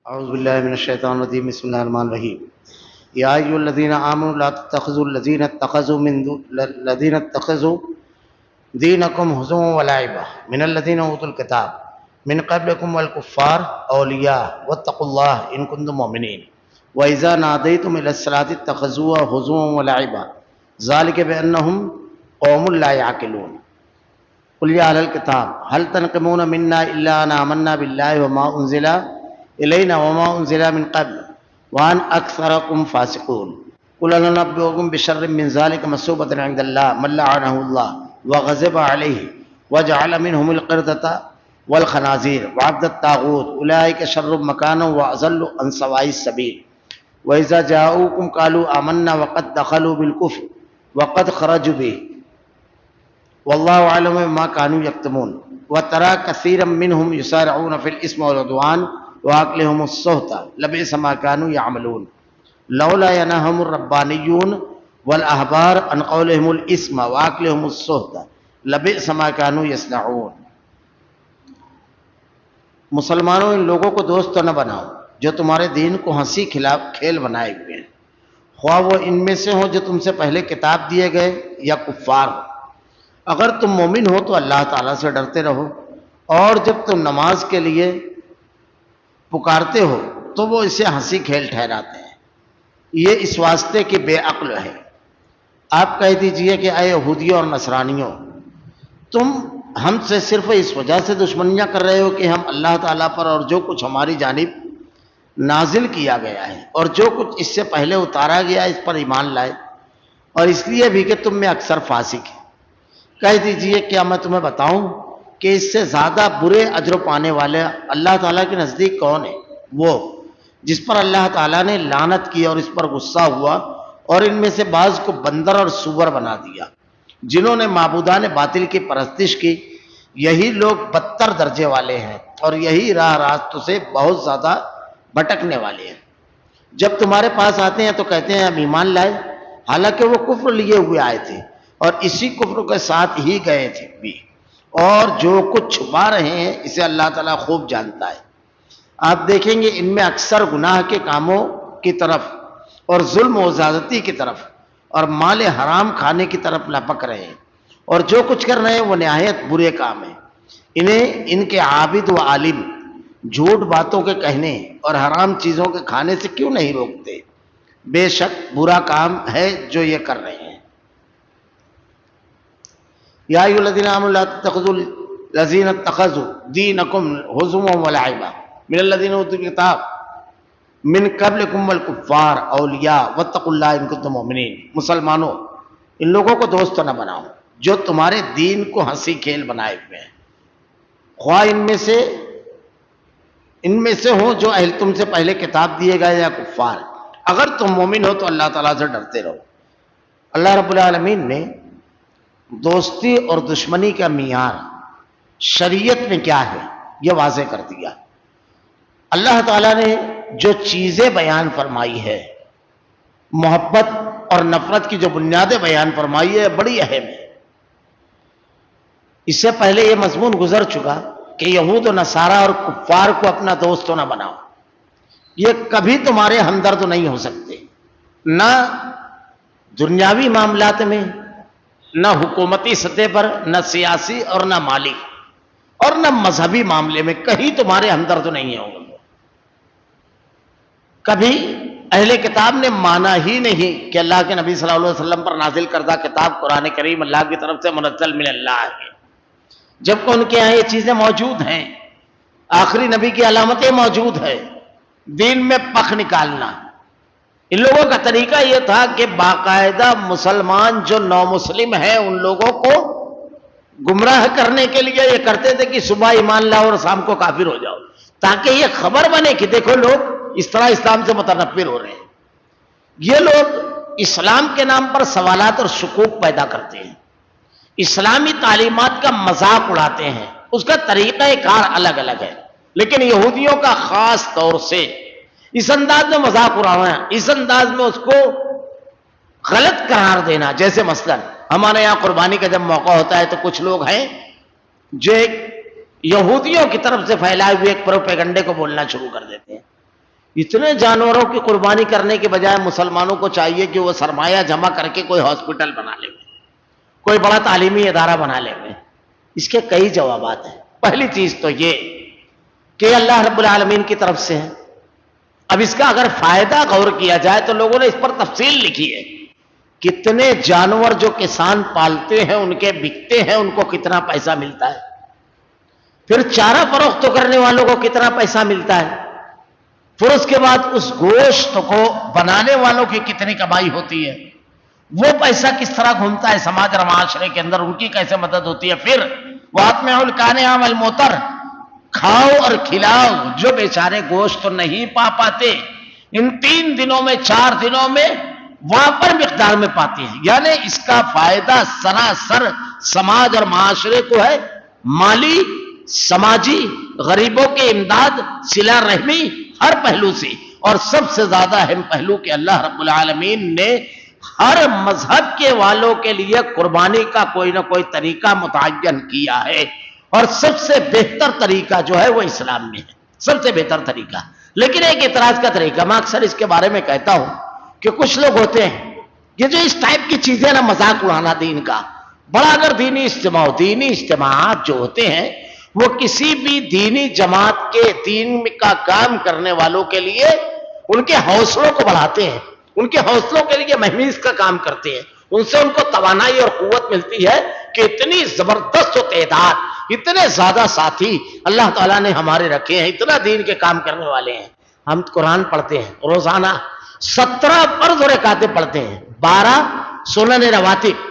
اعوذ باللہ من الشیطان الرجیم بسم اللہ الرحمن الرحیم یا ایھا الذین آمنوا لا تتخذوا الذین اتخذوا دینکم ہزوا ولعبا من الذین اوتوا الکتاب من قبلکم والکفار اولیاء واتقوا اللہ ان کنتم مؤمنین واذا نادیتم الی الصلاۃ اتخذوها ہزوا ولعبا ذلک بانہم قوم لا یعقلون قل یا اہل الکتاب هل تنقمون منا الا ان آمنا باللہ وما انزل الینا وما انزل من قبل وان اکثرکم فاسقون قل هل ننبئکم بشر من ذلک مثوبۃ عند اللہ من لعنہ اللہ وغضب علیہ وجعل منهم القردۃ والخنازیر وعبد الطاغوت اولئک شر مکانا واضل عن سواء السبیل واذا جاءوکم قالوا آمنا وقد دخلوا بالکفر وقد خرجوا به واللہ اعلم بما كانوا یکتمون وترى كثيرا منهم يسارعون في الاثم والعدوان واكلهم السحت لبئس ما كانوا يعملون لولا ينهاهم الربانيون والاحبار عن قولهم الاثم واكلهم السحت لبئس ما كانوا يصنعون۔ مسلمانوں، ان لوگوں کو دوست نہ بناؤ جو تمہارے دین کو ہنسی کھیل بنائے ہوئے ہیں، خواہ وہ ان میں سے ہوں جو تم سے پہلے کتاب دیے گئے یا کفار ہو۔ اگر تم مومن ہو تو اللہ تعالیٰ سے ڈرتے رہو، اور جب تم نماز کے لیے پکارتے ہو تو وہ اسے ہنسی کھیل ٹھہراتے ہیں، یہ اس واسطے کہ بے عقل ہے۔ آپ کہہ دیجئے کہ اے یہودیوں اور نصرانیوں، تم ہم سے صرف اس وجہ سے دشمنیاں کر رہے ہو کہ ہم اللہ تعالیٰ پر اور جو کچھ ہماری جانب نازل کیا گیا ہے اور جو کچھ اس سے پہلے اتارا گیا اس پر ایمان لائے، اور اس لیے بھی کہ تم میں اکثر فاسق ہیں۔ کہہ دیجئے کیا میں تمہیں بتاؤں کہ اس سے زیادہ برے اجر پانے والے اللہ تعالیٰ کے نزدیک کون ہے؟ وہ جس پر اللہ تعالیٰ نے لعنت کی اور اس پر غصہ ہوا اور ان میں سے بعض کو بندر اور سور بنا دیا، جنہوں نے معبودان باطل کی پرستش کی۔ یہی لوگ بدتر درجے والے ہیں اور یہی راہ راست سے بہت زیادہ بھٹکنے والے ہیں۔ جب تمہارے پاس آتے ہیں تو کہتے ہیں ہم ایمان لائے، حالانکہ وہ کفر لیے ہوئے آئے تھے اور اسی کفر کے ساتھ ہی گئے تھے بھی، اور جو کچھ چھپا رہے ہیں اسے اللہ تعالیٰ خوب جانتا ہے۔ آپ دیکھیں گے ان میں اکثر گناہ کے کاموں کی طرف اور ظلم و زیادتی کی طرف اور مال حرام کھانے کی طرف لپک رہے ہیں، اور جو کچھ کر رہے ہیں وہ نہایت برے کام ہیں۔ انہیں ان کے عابد و عالم جھوٹ باتوں کے کہنے اور حرام چیزوں کے کھانے سے کیوں نہیں روکتے؟ بے شک برا کام ہے جو یہ کر رہے ہیں۔ یا ایھا الذین آمنوا لا تتخذوا الذین اتخذوا دینکم ہزوا ولعبا من الذین اوتوا الکتاب من قبلکم والکفار اولیاء واتقوا اللہ ان کنتم مؤمنین۔ مسلمانوں، ان لوگوں کو دوست نہ بناؤ جو تمہارے دین کو ہنسی کھیل بنائے ہوئے ہیں، خواہ ان میں سے ہوں جو تم سے پہلے کتاب دیے گئے یا کفار۔ اگر تم مومن ہو تو اللہ تعالیٰ سے ڈرتے رہو۔ اللہ رب العالمین نے دوستی اور دشمنی کا معیار شریعت میں کیا ہے یہ واضح کر دیا۔ اللہ تعالیٰ نے جو چیزیں بیان فرمائی ہے، محبت اور نفرت کی جو بنیادیں بیان فرمائی ہے بڑی اہم ہے۔ اس سے پہلے یہ مضمون گزر چکا کہ یہود و نصارہ اور کفار کو اپنا دوست نہ بناؤ، یہ کبھی تمہارے ہمدرد نہیں ہو سکتے، نہ دنیاوی معاملات میں، نہ حکومتی سطح پر، نہ سیاسی اور نہ مالی اور نہ مذہبی معاملے میں کہیں تمہارے ہمدرد نہیں ہوں گے۔ کبھی اہل کتاب نے مانا ہی نہیں کہ اللہ کے نبی صلی اللہ علیہ وسلم پر نازل کردہ کتاب قرآن کریم اللہ کی طرف سے منزل من اللہ ہے، جبکہ ان کے یہاں یہ چیزیں موجود ہیں، آخری نبی کی علامتیں موجود ہیں۔ دین میں پخ نکالنا، ان لوگوں کا طریقہ یہ تھا کہ باقاعدہ مسلمان جو نو مسلم ہیں ان لوگوں کو گمراہ کرنے کے لیے یہ کرتے تھے کہ صبح ایمان لاؤ اور شام کو کافر ہو جاؤ، تاکہ یہ خبر بنے کہ دیکھو لوگ اس طرح اسلام سے متنفر ہو رہے ہیں۔ یہ لوگ اسلام کے نام پر سوالات اور شکوک پیدا کرتے ہیں، اسلامی تعلیمات کا مذاق اڑاتے ہیں، اس کا طریقہ کار الگ الگ ہے، لیکن یہودیوں کا خاص طور سے اس انداز میں مذاق اڑانا، اس انداز میں اس کو غلط قرار دینا۔ جیسے مثلا ہمارے یہاں قربانی کا جب موقع ہوتا ہے تو کچھ لوگ ہیں جو ایک یہودیوں کی طرف سے پھیلائے ہوئے ایک پروپیگنڈے کو بولنا شروع کر دیتے ہیں اتنے جانوروں کی قربانی کرنے کے بجائے مسلمانوں کو چاہیے کہ وہ سرمایہ جمع کر کے کوئی ہاسپٹل بنا لیں گے، کوئی بڑا تعلیمی ادارہ بنا لیں گے۔ اس کے کئی جوابات ہیں۔ پہلی چیز تو یہ کہ اللہ رب العالمین کی طرف سے ہے۔ اب اس کا اگر فائدہ غور کیا جائے تو لوگوں نے اس پر تفصیل لکھی ہے، کتنے جانور جو کسان پالتے ہیں ان کے بکتے ہیں، ان کو کتنا پیسہ ملتا ہے، پھر چارہ فروخت کرنے والوں کو کتنا پیسہ ملتا ہے، پھر اس کے بعد اس گوشت کو بنانے والوں کی کتنی کمائی ہوتی ہے، وہ پیسہ کس طرح گھومتا ہے سماج اور معاشرے کے اندر، ان کی کیسے مدد ہوتی ہے، پھر وَأَطْعِمُوا الْقَانِعَ وَالْمُعْتَرَّ، کھاؤ اور کھلاؤ جو بیچارے گوشت تو نہیں پا پاتے، ان 3 دنوں میں 4 دنوں میں وافر مقدار میں پاتے ہیں۔ یعنی اس کا فائدہ سراسر سماج اور معاشرے کو ہے، مالی، سماجی، غریبوں کے امداد، صلہ رحمی، ہر پہلو سے۔ اور سب سے زیادہ اہم پہلو کہ اللہ رب العالمین نے ہر مذہب کے والوں کے لیے قربانی کا کوئی نہ کوئی طریقہ متعین کیا ہے، اور سب سے بہتر طریقہ جو ہے وہ اسلام میں ہے، سب سے بہتر طریقہ۔ لیکن ایک اعتراض کا طریقہ میں اکثر اس کے بارے میں کہتا ہوں کہ کچھ لوگ ہوتے ہیں یہ جو اس ٹائپ کی چیزیں نا، مذاق اڑانا دین کا، بڑا اگر دینی اجتماعات جو ہوتے ہیں وہ کسی بھی دینی جماعت کے دین کا کام کرنے والوں کے لیے ان کے حوصلوں کو بڑھاتے ہیں، ان کے حوصلوں کے لیے مہمیز کا کام کرتے ہیں، ان سے ان کو توانائی اور قوت ملتی ہے کہ اتنی زبردست و تعداد، اتنے زیادہ ساتھی اللہ تعالیٰ نے ہمارے رکھے ہیں، اتنا دین کے کام کرنے والے ہیں۔ ہم قرآن پڑھتے ہیں روزانہ، 17 فرض رکعتیں پڑھتے ہیں، 12 سنن رواتب،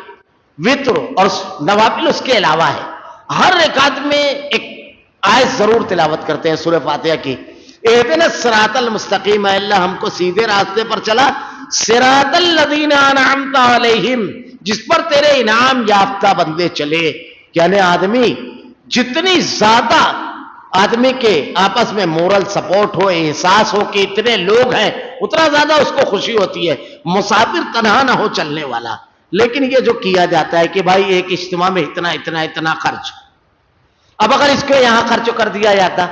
وتر اور نوافل اس کے علاوہ ہے۔ ہر رکعت میں ایک آیت ضرور تلاوت کرتے ہیں سورہ فاتحہ کی، اہدنا الصراط المستقیم، اے اللہ ہم کو سیدھے راستے پر چلا، صراط الذین انعمت علیہم، جس پر تیرے انعام یافتہ بندے چلے۔ یعنی آدمی جتنی زیادہ آدمی کے آپس میں مورل سپورٹ ہو، احساس ہو کہ اتنے لوگ ہیں، اتنا زیادہ اس کو خوشی ہوتی ہے۔ مسافر تنہا نہ ہو چلنے والا۔ لیکن یہ جو کیا جاتا ہے کہ بھائی ایک اجتماع میں اتنا خرچ، اب اگر اس کو یہاں خرچ کر دیا جاتا،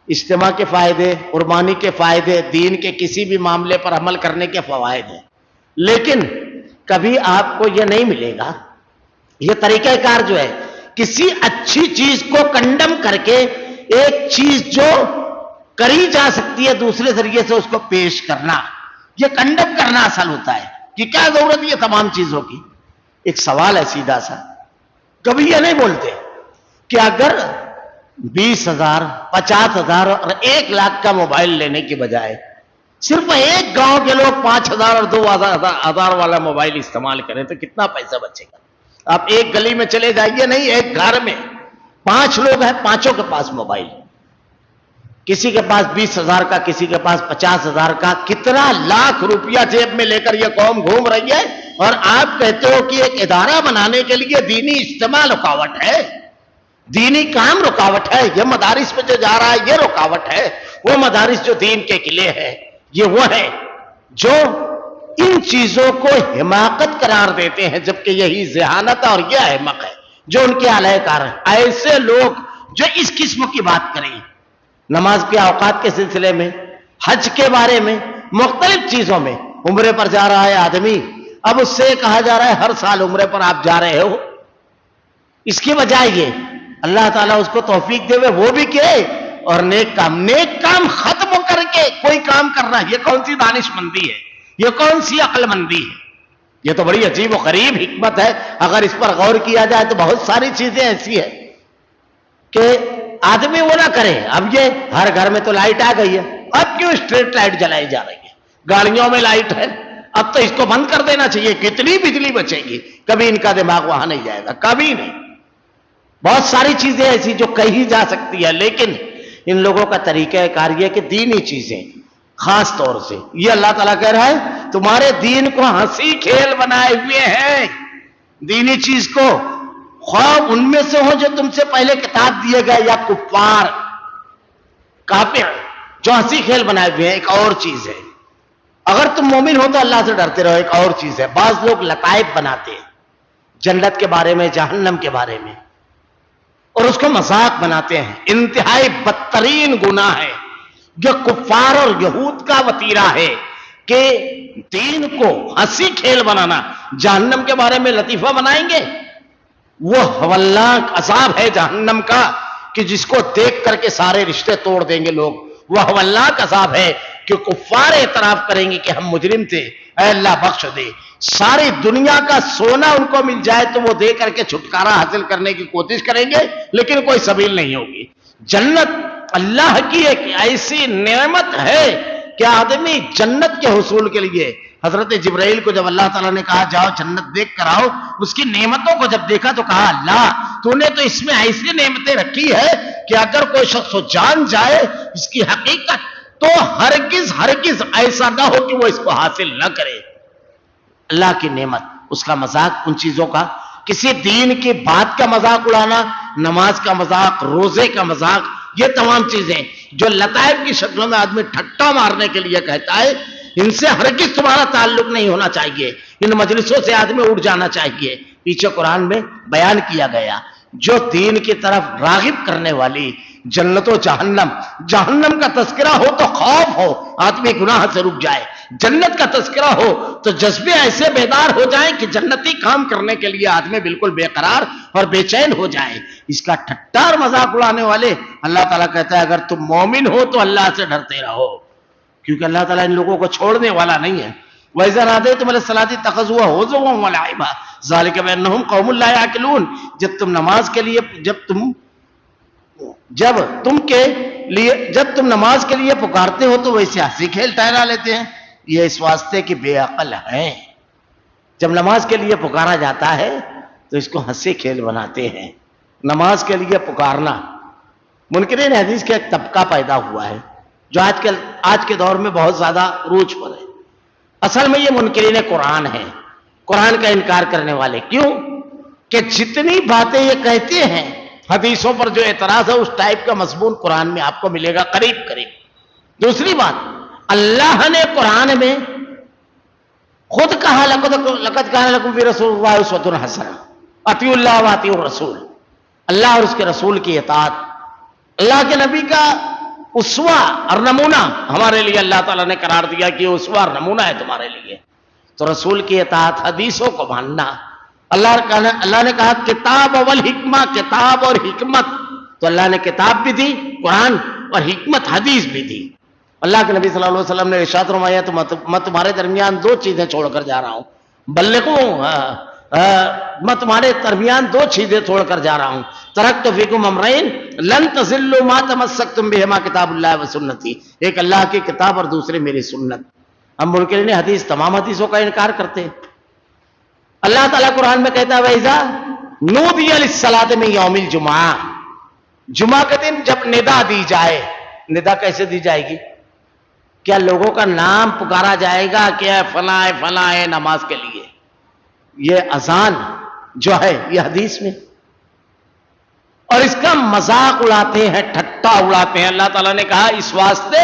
اجتماع کے فائدے، قربانی کے فائدے، دین کے کسی بھی معاملے پر عمل کرنے کے فوائد ہیں، لیکن کبھی آپ کو یہ نہیں ملے گا۔ یہ طریقہ کار جو ہے کسی اچھی چیز کو کنڈم کر کے ایک چیز جو کری جا سکتی ہے دوسرے ذریعے سے اس کو پیش کرنا، یہ کنڈم کرنا اصل ہوتا ہے کہ کیا ضرورت ہے یہ تمام چیزوں کی۔ ایک سوال ہے سیدھا سا، کبھی یہ نہیں بولتے کہ اگر 20,000 50,000 اور 1,00,000 کا موبائل لینے کی بجائے صرف ایک گاؤں کے لوگ 5,000 اور 2,000 والا موبائل استعمال کریں تو کتنا پیسہ بچے گا؟ آپ ایک گلی میں چلے جائیے، نہیں ایک گھر میں 5 لوگ ہیں، 5 کے پاس موبائل، کسی کے پاس 20,000 کا، کسی کے پاس 50,000 کا، کتنا لاکھ روپیہ جیب میں لے کر یہ قوم گھوم رہی ہے، اور آپ کہتے ہو کہ ایک ادارہ بنانے کے لیے دینی اجتماع رکاوٹ ہے، دینی کام رکاوٹ ہے، یہ مدارس میں جو جا رہا ہے یہ رکاوٹ ہے۔ وہ مدارس جو دین کے قلعے ہیں یہ وہ ہے جو ان چیزوں کو حماقت قرار دیتے ہیں، جبکہ یہی ذہانت ہے اور یہ احمق ہے جو ان کے علیہ کار ہیں۔ ایسے لوگ جو اس قسم کی بات کریں، نماز کے اوقات کے سلسلے میں، حج کے بارے میں، مختلف چیزوں میں، عمرے پر جا رہا ہے آدمی، اب اس سے کہا جا رہا ہے ہر سال عمرے پر آپ جا رہے ہو، اس کی بجائے یہ اللہ تعالیٰ اس کو توفیق دے وہ بھی کرے، اور نیک کام ختم کر کے کوئی کام کرنا، یہ کون سی دانش مندی ہے، یہ کون سی عقل مندی ہے؟ یہ تو بڑی عجیب و غریب حکمت ہے۔ اگر اس پر غور کیا جائے تو بہت ساری چیزیں ایسی ہیں کہ آدمی وہ نہ کرے۔ اب یہ ہر گھر میں تو لائٹ آ گئی ہے، اب کیوں اسٹریٹ لائٹ جلائی جا رہی ہے؟ گاڑیوں میں لائٹ ہے، اب تو اس کو بند کر دینا چاہیے، کتنی بجلی بچے گی؟ کبھی ان کا دماغ وہاں نہیں جائے گا، کبھی نہیں۔ بہت ساری چیزیں ایسی جو کہی جا سکتی ہے، لیکن ان لوگوں کا طریقہ کار یہ کہ دینی چیزیں خاص طور سے، یہ اللہ تعالیٰ کہہ رہا ہے تمہارے دین کو ہنسی کھیل بنائے ہوئے ہیں، دینی چیز کو، خواہ ان میں سے ہو جو تم سے پہلے کتاب دیے گئے یا کفار کافر جو ہنسی کھیل بنائے ہوئے ہیں۔ ایک اور چیز ہے، اگر تم مومن ہو تو اللہ سے ڈرتے رہو۔ ایک اور چیز ہے، بعض لوگ لطائف بناتے ہیں جنت کے بارے میں، جہنم کے بارے میں، اور اس کو مذاق بناتے ہیں۔ انتہائی بدترین گناہ ہے جو کفار اور یہود کا وتیرہ ہے کہ دین کو ہنسی کھیل بنانا، جہنم کے بارے میں لطیفہ بنائیں گے، وہ ہولناک عذاب ہے جہنم کا کہ جس کو دیکھ کر کے سارے رشتے توڑ دیں گے لوگ. وہ ہولناک عذاب ہے کہ کفار اعتراف کریں گے کہ ہم مجرم تھے، اے اللہ بخش دے. ساری دنیا کا سونا ان کو مل جائے تو وہ دے کر کے چھٹکارا حاصل کرنے کی کوشش کریں گے، لیکن کوئی سبیل نہیں ہوگی. جنت اللہ کی ایک ایسی نعمت ہے کہ آدمی جنت کے حصول کے لیے، حضرت جبرائیل کو جب اللہ تعالیٰ نے کہا جاؤ جنت دیکھ کر آؤ، اس کی نعمتوں کو جب دیکھا تو کہا اللہ تو نے تو اس میں ایسی نعمتیں رکھی ہے کہ اگر کوئی شخص جان جائے اس کی حقیقت تو ہرگز ایسا نہ ہو کہ وہ اس کو حاصل نہ کرے. اللہ کی نعمت، اس کا مذاق ان چیزوں کا، کسی دین کی بات کا مذاق اڑانا، نماز کا مذاق، روزے کا مذاق، یہ تمام چیزیں جو لطائف کی شکلوں میں آدمی ٹھٹا مارنے کے لیے کہتا ہے، ان سے ہرگز تمہارا تعلق نہیں ہونا چاہیے. ان مجلسوں سے آدمی اٹھ جانا چاہیے. پیچھے قرآن میں بیان کیا گیا جو دین کی طرف راغب کرنے والی جنت و جہنم، جہنم کا تذکرہ ہو تو خوف ہو، آدمی گناہ سے رک جائے. جنت کا تذکرہ ہو تو جذبے ایسے بیدار ہو جائیں کہ جنتی کام کرنے کے لیے آدمی بالکل بے قرار اور بے چین ہو جائے. اس کا ٹھٹا اور مذاق اڑانے والے اللہ تعالیٰ کہتا ہے اگر تم مومن ہو تو اللہ سے ڈرتے رہو، کیونکہ اللہ تعالیٰ ان لوگوں کو چھوڑنے والا نہیں ہے. وَإِذَا نَادَيْتُمْ إِلَى الصَّلَاةِ اتَّخَذُوهَا هُزُوًا وَلَعِبًا ذَلِكَ بِأَنَّهُمْ قَوْمٌ لَا يَعْقِلُونَ. جب تم نماز کے لیے پکارتے ہو تو ویسے ہنسی کھیل ٹھہرا لیتے ہیں. یہ اس واسطے کہ بے عقل ہیں. جب نماز کے لیے پکارا جاتا ہے تو اس کو ہنسی کھیل بناتے ہیں. نماز کے لیے پکارنا، منکرین حدیث کا ایک طبقہ پیدا ہوا ہے جو آج کے دور میں بہت زیادہ عروج پر ہے. اصل میں یہ منکرین قرآن ہیں، قرآن کا انکار کرنے والے. کیوں کہ جتنی باتیں یہ کہتے ہیں حدیثوں پر جو اعتراض ہے اس ٹائپ کا مضمون قرآن میں آپ کو ملے گا قریب. دوسری بات، اللہ نے قرآن میں خود کہا لقد کان لکم فی رسول اللہ اسوۃ حسنہ، اطیعوا اللہ واطیعوا الرسول. اللہ اور اس کے رسول کی اطاعت، اللہ کے نبی کا اسوہ اور نمونہ ہمارے لیے اللہ تعالیٰ نے قرار دیا کہ اسوہ اور نمونہ ہے تمہارے لیے. تو رسول کی اطاعت، حدیثوں کو ماننا. اللہ نے کہا کتاب والحکمہ، کتاب اور حکمت. تو اللہ نے کتاب بھی دی قرآن اور حکمت حدیث بھی دی. اللہ کے نبی صلی اللہ علیہ وسلم نے ارشاد فرمایا تو میں تمہارے درمیان دو چیزیں چھوڑ کر جا رہا ہوں. میں تمہارے درمیان دو چیزیں چھوڑ کر جا رہا ہوں. ترکت فیکم امرین لن تضلوا ما تمسکتم بہما کتاب اللہ و سنتی. ایک اللہ کی کتاب اور دوسرے میری سنت. ہم منکرین حدیث تمام حدیثوں کا انکار کرتے ہیں. اللہ تعالیٰ قرآن میں کہتا ہے وَإِذَا نُودِيَ لِلصَّلَاةِ مِن يَوْمِ الْجُمْعَةِ. جمعہ کے دن جب ندا دی جائے، ندا کیسے دی جائے گی؟ کیا لوگوں کا نام پکارا جائے گا کہ اے فلاں اے فلاں اے نماز کے لیے؟ یہ اذان جو ہے یہ حدیث میں، اور اس کا مذاق اڑاتے ہیں، ٹھٹا اڑاتے ہیں. اللہ تعالیٰ نے کہا اس واسطے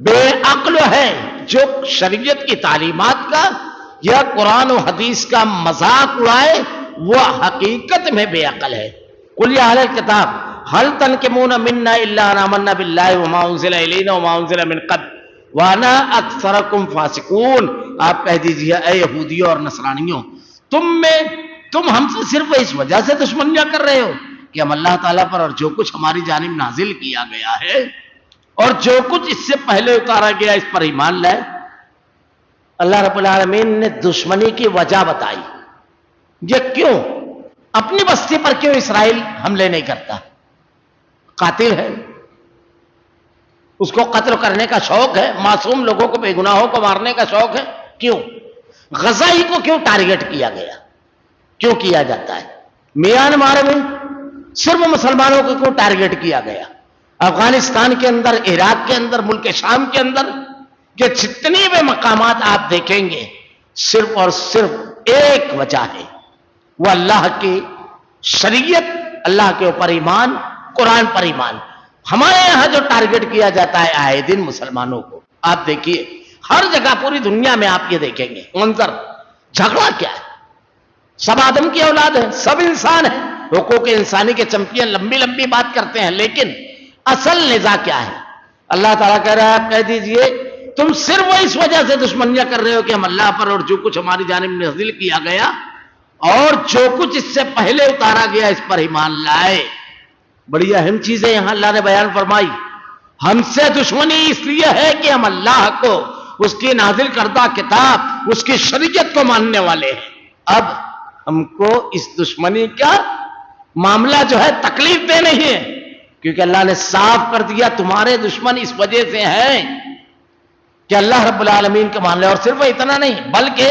بے عقل ہے جو شریعت کی تعلیمات کا یا قرآن و حدیث کا مذاق اڑائے وہ حقیقت میں بے عقل ہے. قل یا اہل الکتاب هل تنقمون منا الا ان آمنا بالله وما انزل الینا وما انزل من قبل وانا اکثرکم فاسقون. آپ کہہ دیجئے اے یہودیوں اور نصرانیوں، تم ہم سے صرف اس وجہ سے دشمنیاں کر رہے ہو کہ ہم اللہ تعالیٰ پر اور جو کچھ ہماری جانب نازل کیا گیا ہے اور جو کچھ اس سے پہلے اتارا گیا اس پر ایمان لائے. اللہ رب العالمین نے دشمنی کی وجہ بتائی. یہ کیوں؟ اپنی بستی پر کیوں اسرائیل حملے نہیں کرتا؟ قاتل ہے، اس کو قتل کرنے کا شوق ہے، معصوم لوگوں کو، بے گناہوں کو مارنے کا شوق ہے. کیوں؟ غزہ ہی کو کیوں ٹارگٹ کیا گیا؟ کیوں کیا جاتا ہے؟ میانمار میں صرف مسلمانوں کو کیوں ٹارگٹ کیا گیا؟ افغانستان کے اندر، عراق کے اندر، ملک شام کے اندر کہ جتنی بھی مقامات آپ دیکھیں گے صرف اور صرف ایک وجہ ہے، وہ اللہ کی شریعت، اللہ کے اوپر ایمان، قرآن پر ایمان. ہمارے یہاں جو ٹارگٹ کیا جاتا ہے آئے دن مسلمانوں کو، آپ دیکھیے ہر جگہ پوری دنیا میں آپ یہ دیکھیں گے منظر. جھگڑا کیا ہے؟ سب آدم کی اولاد ہے، سب انسان ہے، حقوق انسانی کے چمپئن لمبی لمبی بات کرتے ہیں، لیکن اصل نزاع کیا ہے؟ اللہ تعالیٰ کہہ رہا ہے آپ کہہ دیجئے تم صرف وہ اس وجہ سے دشمنیاں کر رہے ہو کہ ہم اللہ پر اور جو کچھ ہماری جانب نازل کیا گیا اور جو کچھ اس سے پہلے اتارا گیا اس پر ایمان لائے. بڑی اہم چیز ہے یہاں اللہ نے بیان فرمائی. ہم سے دشمنی اس لیے ہے کہ ہم اللہ کو، اس کی نازل کردہ کتاب، اس کی شریعت کو ماننے والے ہیں. اب ہم کو اس دشمنی کا معاملہ جو ہے تکلیف دے نہیں ہے، کیونکہ اللہ نے صاف کر دیا تمہارے دشمن اس وجہ سے ہیں کہ اللہ رب العالمین کا مان لے. اور صرف اتنا نہیں بلکہ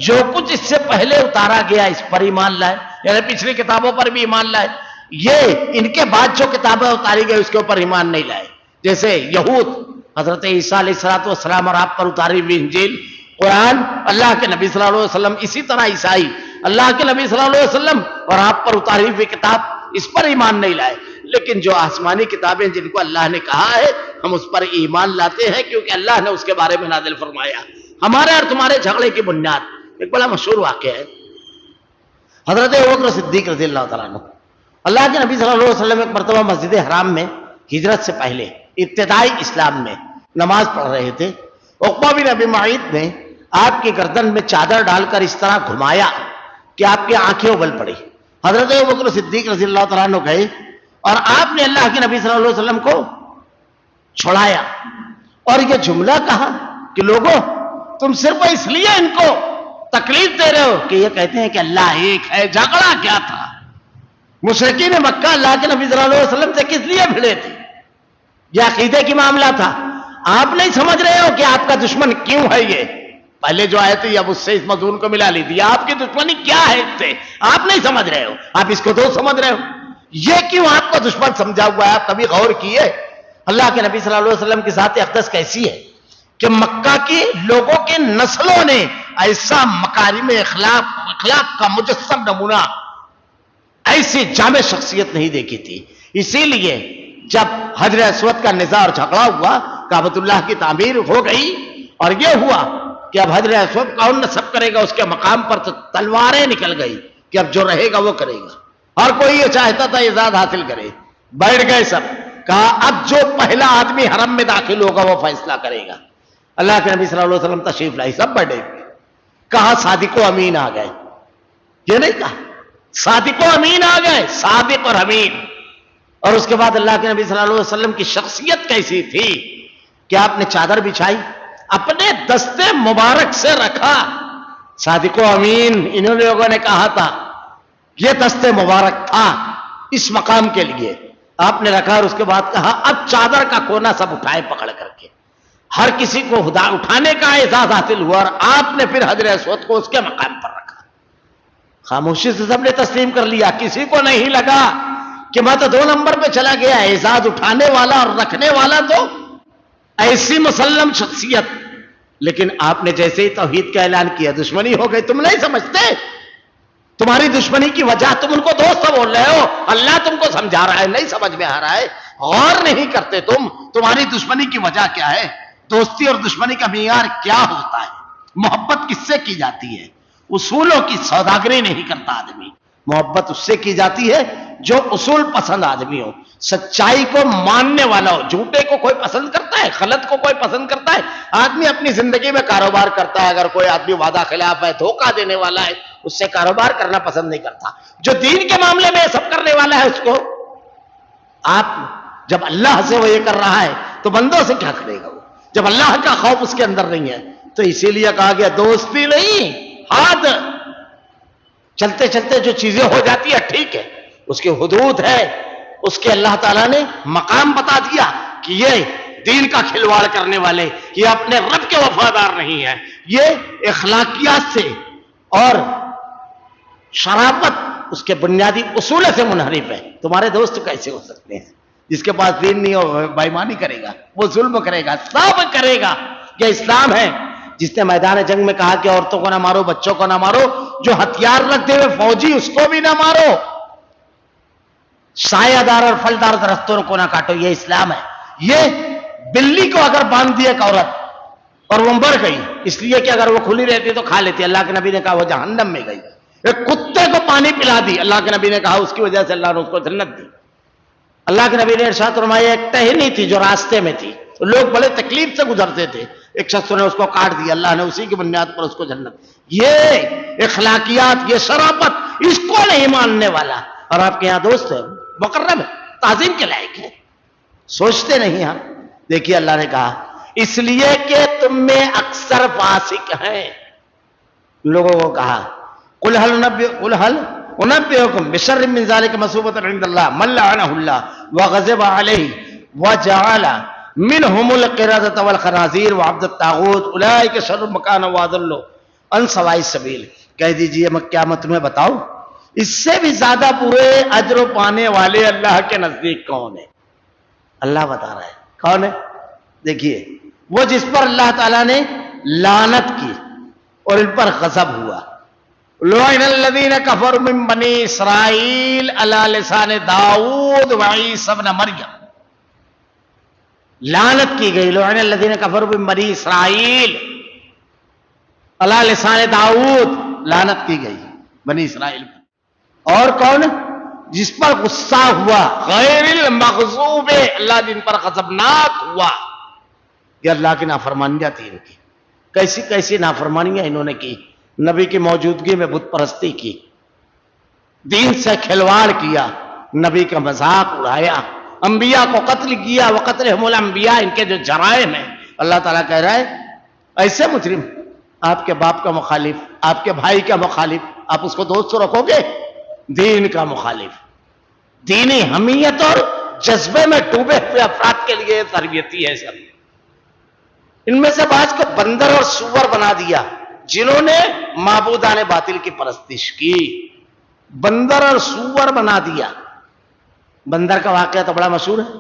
جو کچھ اس سے پہلے اتارا گیا اس پر ایمان لائے، یعنی پچھلی کتابوں پر بھی ایمان لائے. یہ ان کے بعد جو کتابیں اتاری گئی اس کے اوپر ایمان نہیں لائے. جیسے یہود حضرت عیسیٰ علیہ السلام اور آپ پر اتاری ہوئی انجیل، قرآن اللہ کے نبی صلی اللہ علیہ وسلم، اسی طرح عیسائی اللہ کے نبی صلی اللہ علیہ وسلم اور آپ پر اتاری ہوئی کتاب اس پر ایمان نہیں لائے. لیکن جو آسمانی کتابیں جن کو اللہ نے کہا ہے ہم اس پر ایمان لاتے ہیں کیونکہ اللہ نے اس کے بارے میں نازل فرمایا. ہمارے اور تمہارے جھگڑے کی بنیاد ایک بڑا مشہور واقعہ ہے. حضرت ابوبکر صدیق رضی اللہ تعالیٰ عنہ، اللہ کے نبی صلی اللہ علیہ وسلم ایک مرتبہ مسجد حرام میں ہجرت سے پہلے ابتدائی اسلام میں نماز پڑھ رہے تھے. عقبہ بن ابی معیط نے آپ کی گردن میں چادر ڈال کر اس طرح گھمایا کہ آپ کی آنکھیں ابل پڑی. حضرت ابوبکر صدیق رضی اللہ تعالیٰ عنہ گئے اور آپ نے اللہ کے نبی صلی اللہ علیہ وسلم کو چھڑایا اور یہ جملہ کہا کہ لوگوں تم صرف اس لیے ان کو تکلیف دے رہے ہو کہ یہ کہتے ہیں کہ اللہ ایک ہے. جھگڑا کیا تھا؟ مشرکین مکہ اللہ کے نبی صلی اللہ علیہ وسلم سے کس لیے بھڑے تھے؟ یہ عقیدے کی معاملہ تھا. آپ نہیں سمجھ رہے ہو کہ آپ کا دشمن کیوں ہے. یہ پہلے جو آئے تھے اب اس سے اس مضمون کو ملا لیجیے. آپ کی دشمنی کیا ہے اس سے؟ آپ نہیں سمجھ رہے ہو، آپ اس کو تو سمجھ رہے ہو. یہ کیوں آپ کو دشمن سمجھا ہوا ہے؟ آپ کبھی غور کیے اللہ کے نبی صلی اللہ علیہ وسلم کی ذات اقدس کیسی ہے کہ مکہ کی لوگوں کے نسلوں نے ایسا مکارم اخلاق کا مجسم نمونہ، ایسی جامع شخصیت نہیں دیکھی تھی. اسی لیے جب حجر اسود کا نزاع اور جھگڑا ہوا، کعبۃ اللہ کی تعمیر ہو گئی اور یہ ہوا کہ اب حجر اسود کون نصب کرے گا، اس کے مقام پر تو تلواریں نکل گئی کہ اب جو رہے گا وہ کرے گا. اور کوئی یہ چاہتا تھا اعزاز حاصل کرے. بیٹھ گئے سب، کہا اب جو پہلا آدمی حرم میں داخل ہوگا وہ فیصلہ کرے گا. اللہ کے نبی صلی اللہ علیہ وسلم تشریف لائی، سب بیٹھے. کہا صادق و امین آ گئے. یہ نہیں کہا صادق و امین آ گئے، صادق اور امین. اور اس کے بعد اللہ کے نبی صلی اللہ علیہ وسلم کی شخصیت کیسی تھی کہ آپ نے چادر بچھائی، اپنے دستے مبارک سے رکھا. صادق و امین انہوں لوگوں نے کہا تھا، یہ دستے مبارک تھا اس مقام کے لیے. آپ نے رکھا اور اس کے بعد کہا اب چادر کا کونا سب اٹھائے پکڑ کر کے. ہر کسی کو اٹھانے کا اعزاز حاصل ہوا اور آپ نے پھر حجر اسود کو اس کے مقام پر رکھا. خاموشی سے سب نے تسلیم کر لیا. کسی کو نہیں لگا کہ میں تو 2 نمبر پہ چلا گیا. اعزاز اٹھانے والا اور رکھنے والا تو ایسی مسلم شخصیت. لیکن آپ نے جیسے ہی توحید کا اعلان کیا دشمنی ہو گئی. تم نہیں سمجھتے تمہاری دشمنی کی وجہ، تم ان کو دوست بول رہے ہو، اللہ تم کو سمجھا رہا ہے، نہیں سمجھ میں آ رہا ہے، غور نہیں کرتے تمہاری دشمنی کی وجہ کیا ہے. دوستی اور دشمنی کا معیار کیا ہوتا ہے؟ محبت کس سے کی جاتی ہے؟ اصولوں کی سوداگری نہیں کرتا آدمی. محبت اس سے کی جاتی ہے جو اصول پسند آدمی ہو، سچائی کو ماننے والا ہو. جھوٹے کو کوئی پسند کرتا ہے؟ غلط کو کوئی پسند کرتا ہے؟ آدمی اپنی زندگی میں کاروبار کرتا ہے، اگر کوئی آدمی وعدہ خلاف ہے، دھوکہ دینے والا ہے، اس سے کاروبار کرنا پسند نہیں کرتا. جو دین کے معاملے میں سب کرنے والا ہے اس کو آپ، جب اللہ سے وہ یہ کر رہا ہے تو بندوں سے کیا کرے گا وہ؟ جب اللہ کا خوف اس کے اندر نہیں ہے. تو اسی لیے کہا گیا دوستی نہیں، حد. چلتے چلتے جو چیزیں ہو جاتی ہے ٹھیک ہے، اس کی حدود ہے، اس کے اللہ تعالیٰ نے مقام بتا دیا کہ یہ دین کا کھلواڑ کرنے والے، یہ اپنے رب کے وفادار نہیں ہیں، یہ اخلاقیات سے اور شرافت اس کے بنیادی اصول سے منحرف ہے. تمہارے دوست کیسے ہو سکتے ہیں؟ جس کے پاس دین نہیں ہو بےایمانی کرے گا، وہ ظلم کرے گا، سب کرے گا. یہ اسلام ہے جس نے میدان جنگ میں کہا کہ عورتوں کو نہ مارو، بچوں کو نہ مارو، جو ہتھیار رکھتے ہوئے فوجی اس کو بھی نہ مارو، سایہ دار اور پھلدار درختوں کو نہ کاٹو. یہ اسلام ہے. یہ بلی کو اگر باندھ دی ایک عورت اور وہ مر گئی، اس لیے کہ اگر وہ کھلی رہتی تو کھا لیتی، اللہ کے نبی نے کہا وہ جہنم میں گئی. ایک کتے کو پانی پلا دی، اللہ کے نبی نے کہا اس کی وجہ سے اللہ نے اس کو جنت دی. اللہ کے نبی نے ارشاد فرمایا ایک ٹہنی تھی جو راستے میں تھی، لوگ بڑے تکلیف سے گزرتے تھے، ایک شخص نے اس کو کاٹ دیا، اللہ نے اسی کی بنیاد پر اس کو جنت. یہ اخلاقیات، یہ شرافت، اس کو نہیں ماننے والا، اور آپ کے یہاں دوست ہے، مقرب ہے، تعظیم کے لائق ہے، سوچتے نہیں ہم. دیکھیے اللہ نے کہا اس لیے کہ تم میں اکثر فاسق ہیں. لوگوں کو کہا قل هل انبئكم بشر من ذلك مثوبة عند الله من لعنه الله وغضب عليه وجعل منهم القردة والخنازير وعبد الطاغوت اولئك شر مكانا واضل عن سواء السبيل. کہہ دیجئے میں کیا میں تمہیں بتاؤں اس سے بھی زیادہ برے اجر پانے والے اللہ کے نزدیک کون ہے؟ اللہ بتا رہا ہے کون ہے. دیکھیے وہ جس پر اللہ تعالیٰ نے لعنت کی اور ان پر غضب ہوا. لعن الذین کفروا من بنی اسرائیل علی لسان داؤد وعیسی ابن مریم. لعنت کی گئی لعن الذین کفروا من بنی اسرائیل علی لسان داؤد، لعنت کی گئی بنی اسرائیل پر. اور کون جس پر غصہ ہوا غیر المغضوب، اللہ جن پر غضبناک ہوا. یہ اللہ کی نافرمانیاں تھی ان کی. کیسی کیسی نافرمانیاں انہوں نے کی. نبی کی موجودگی میں بت پرستی کی، دین سے کھلواڑ کیا، نبی کا مذاق اڑایا، انبیاء کو قتل کیا. وقتلہم الانبیاء، ان کے جو جرائم ہیں اللہ تعالیٰ کہہ رہا ہے ایسے مجرم، آپ کے باپ کا مخالف، آپ کے بھائی کا مخالف، آپ اس کو دوست رکھو گے؟ دین کا مخالف، دینی حمیت اور جذبے میں ڈوبے ہوئے افراد کے لیے تربیتی ہے سب. ان میں سے بعض کو بندر اور سور بنا دیا جنہوں نے معبودان باطل کی پرستش کی. بندر اور سور بنا دیا. بندر کا واقعہ تو بڑا مشہور ہے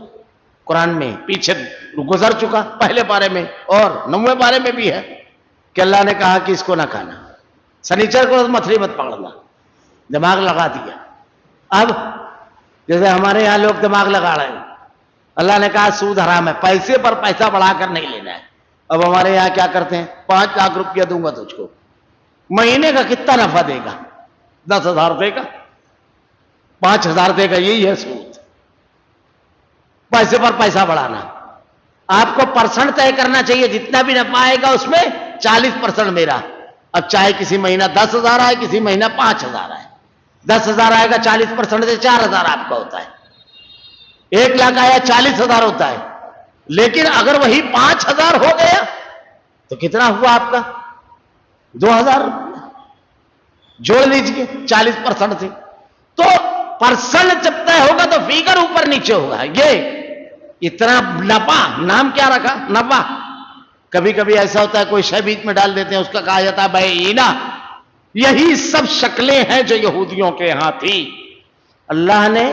قرآن میں، پیچھے گزر چکا پہلے پارے میں اور 9ویں پارے میں بھی ہے کہ اللہ نے کہا کہ اس کو نہ کھانا، سنیچر کو مچھلی مت پکڑنا. دماغ لگا دیا. اب جیسے ہمارے یہاں لوگ دماغ لگا رہے ہیں، اللہ نے کہا سود حرام ہے، پیسے پر پیسہ بڑھا کر نہیں لینا ہے. اب ہمارے یہاں کیا کرتے ہیں 5 لاکھ روپیہ دوں گا تجھ کو، مہینے کا کتنا نفع دے گا؟ 10,000 دے گا، 5,000 دے گا. یہی ہے سود، پیسے پر پیسہ بڑھانا. آپ کو پرسنٹ طے کرنا چاہیے، جتنا بھی نفع آئے گا اس میں 40% میرا. اب چاہے کسی مہینہ 10,000 آئے، کسی مہینہ 5,000 آئے، 10,000 آئے گا 40% سے 4,000 آپ کا ہوتا ہے. 1 لاکھ آیا 40,000 ہوتا ہے. لیکن اگر وہی 5,000 ہو گیا تو کتنا ہوا آپ کا؟ 2,000 روپیہ. جوڑ لیجئے 40% سے. تو پرسنٹ جب طے ہوگا تو فیگر اوپر نیچے ہوگا. یہ اتنا نفع، نام کیا رکھا؟ نفع. کبھی کبھی ایسا ہوتا ہے کوئی شے بیچ میں ڈال دیتے ہیں، اس کا کہا جاتا ہے بیعینہ. یہی سب شکلیں ہیں جو یہودیوں کے ہاں تھی. اللہ نے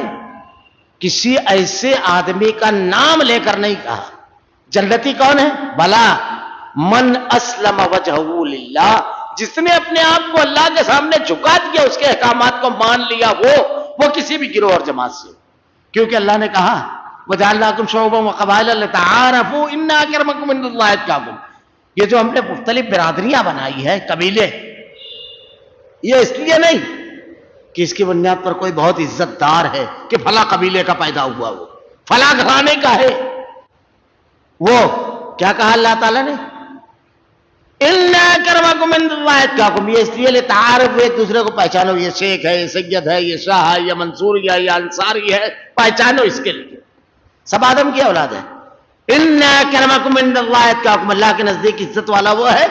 کسی ایسے آدمی کا نام لے کر نہیں کہا. جنتی کون ہے؟ بلا من اسلم وجہہ للہ، جس نے اپنے آپ کو اللہ کے سامنے جھکا دیا، اس کے احکامات کو مان لیا، وہ کسی بھی گروہ اور جماعت سے. کیونکہ اللہ نے کہا وَجَعَلْنَاكُمْ شُعُوبًا وَقَبَائِلَ لِتَعَارَفُوا إِنَّ أَكْرَمَكُمْ عِندَ اللَّهِ أَتْقَاكُمْ. یہ جو ہم نے مختلف برادریاں بنائی ہیں، قبیلے، یہ اس لیے نہیں کہ اس کی بنیاد پر کوئی بہت عزت دار ہے کہ فلاں قبیلے کا پیدا ہوا، وہ فلاں گھرانے کا ہے. وہ کیا کہا اللہ تعالیٰ نے؟ إِنَّ أَكْرَمَكُمْ عِندَ اللَّهِ أَتْقَاكُمْ. یہ اس لیے لِتَعَارَفُوا، ایک دوسرے کو پہچانو، یہ شیخ ہے، یہ سید ہے، یہ شاہ ہے، یہ منصوری ہے، یہ انصاری ہے، پہچانو اس کے لیے. سب آدم کی اولاد ہے. إِنَّ أَكْرَمَكُمْ عِندَ اللَّهِ أَتْقَاكُمْ. اللہ کے نزدیک عزت والا وہ ہے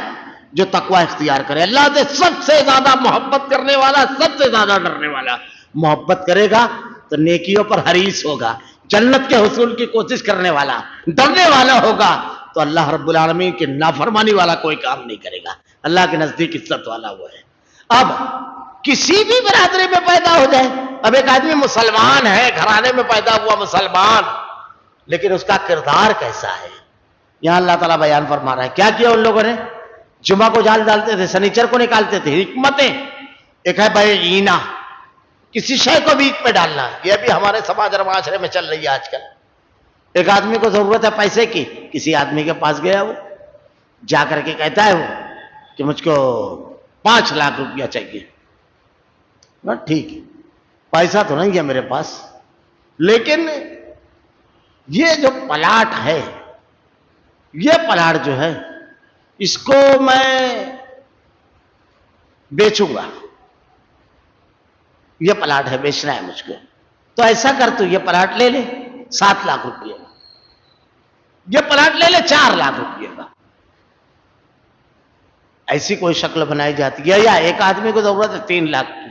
جو تقوی اختیار کرے. اللہ سے سب سے زیادہ محبت کرنے والا، سب سے زیادہ ڈرنے والا. محبت کرے گا تو نیکیوں پر حریص ہوگا، جنت کے حصول کی کوشش کرنے والا، ڈرنے والا ہوگا تو اللہ رب العالمین کی نافرمانی والا کوئی کام نہیں کرے گا. اللہ کے نزدیک عزت والا وہ ہے. اب کسی بھی برادری میں پیدا ہو جائے، اب ایک آدمی مسلمان ہے، گھرانے میں پیدا ہوا مسلمان، لیکن اس کا کردار کیسا ہے؟ یہاں اللہ تعالیٰ بیان فرما رہا ہے. کیا کیا ان لوگوں نے؟ جمعہ کو جال ڈالتے تھے، سنیچر کو نکالتے تھے. حکمتیں ایک ہے بیعینہ، کسی شے کو بیچ میں ڈالنا. یہ بھی ہمارے سماج اور معاشرے میں چل رہی ہے آج کل. ایک آدمی کو ضرورت ہے پیسے کی، کسی آدمی کے پاس گیا، وہ جا کر کے کہتا ہے وہ کہ مجھ کو 5 لاکھ روپیہ چاہیے. ٹھیک ہے، پیسہ تو نہیں ہے میرے پاس، لیکن یہ جو پلاٹ ہے یہ پلاٹ جو ہے اس کو میں بیچوں گا، یہ پلاٹ ہے بیچنا ہے مجھ کو، تو ایسا کر تو یہ پلاٹ لے لے 7 لاکھ روپئے کا، یہ پلاٹ لے لے 4 لاکھ روپئے کا. ایسی کوئی شکل بنائی جاتی ہے. یا ایک آدمی کو ضرورت ہے 3 لاکھ کی،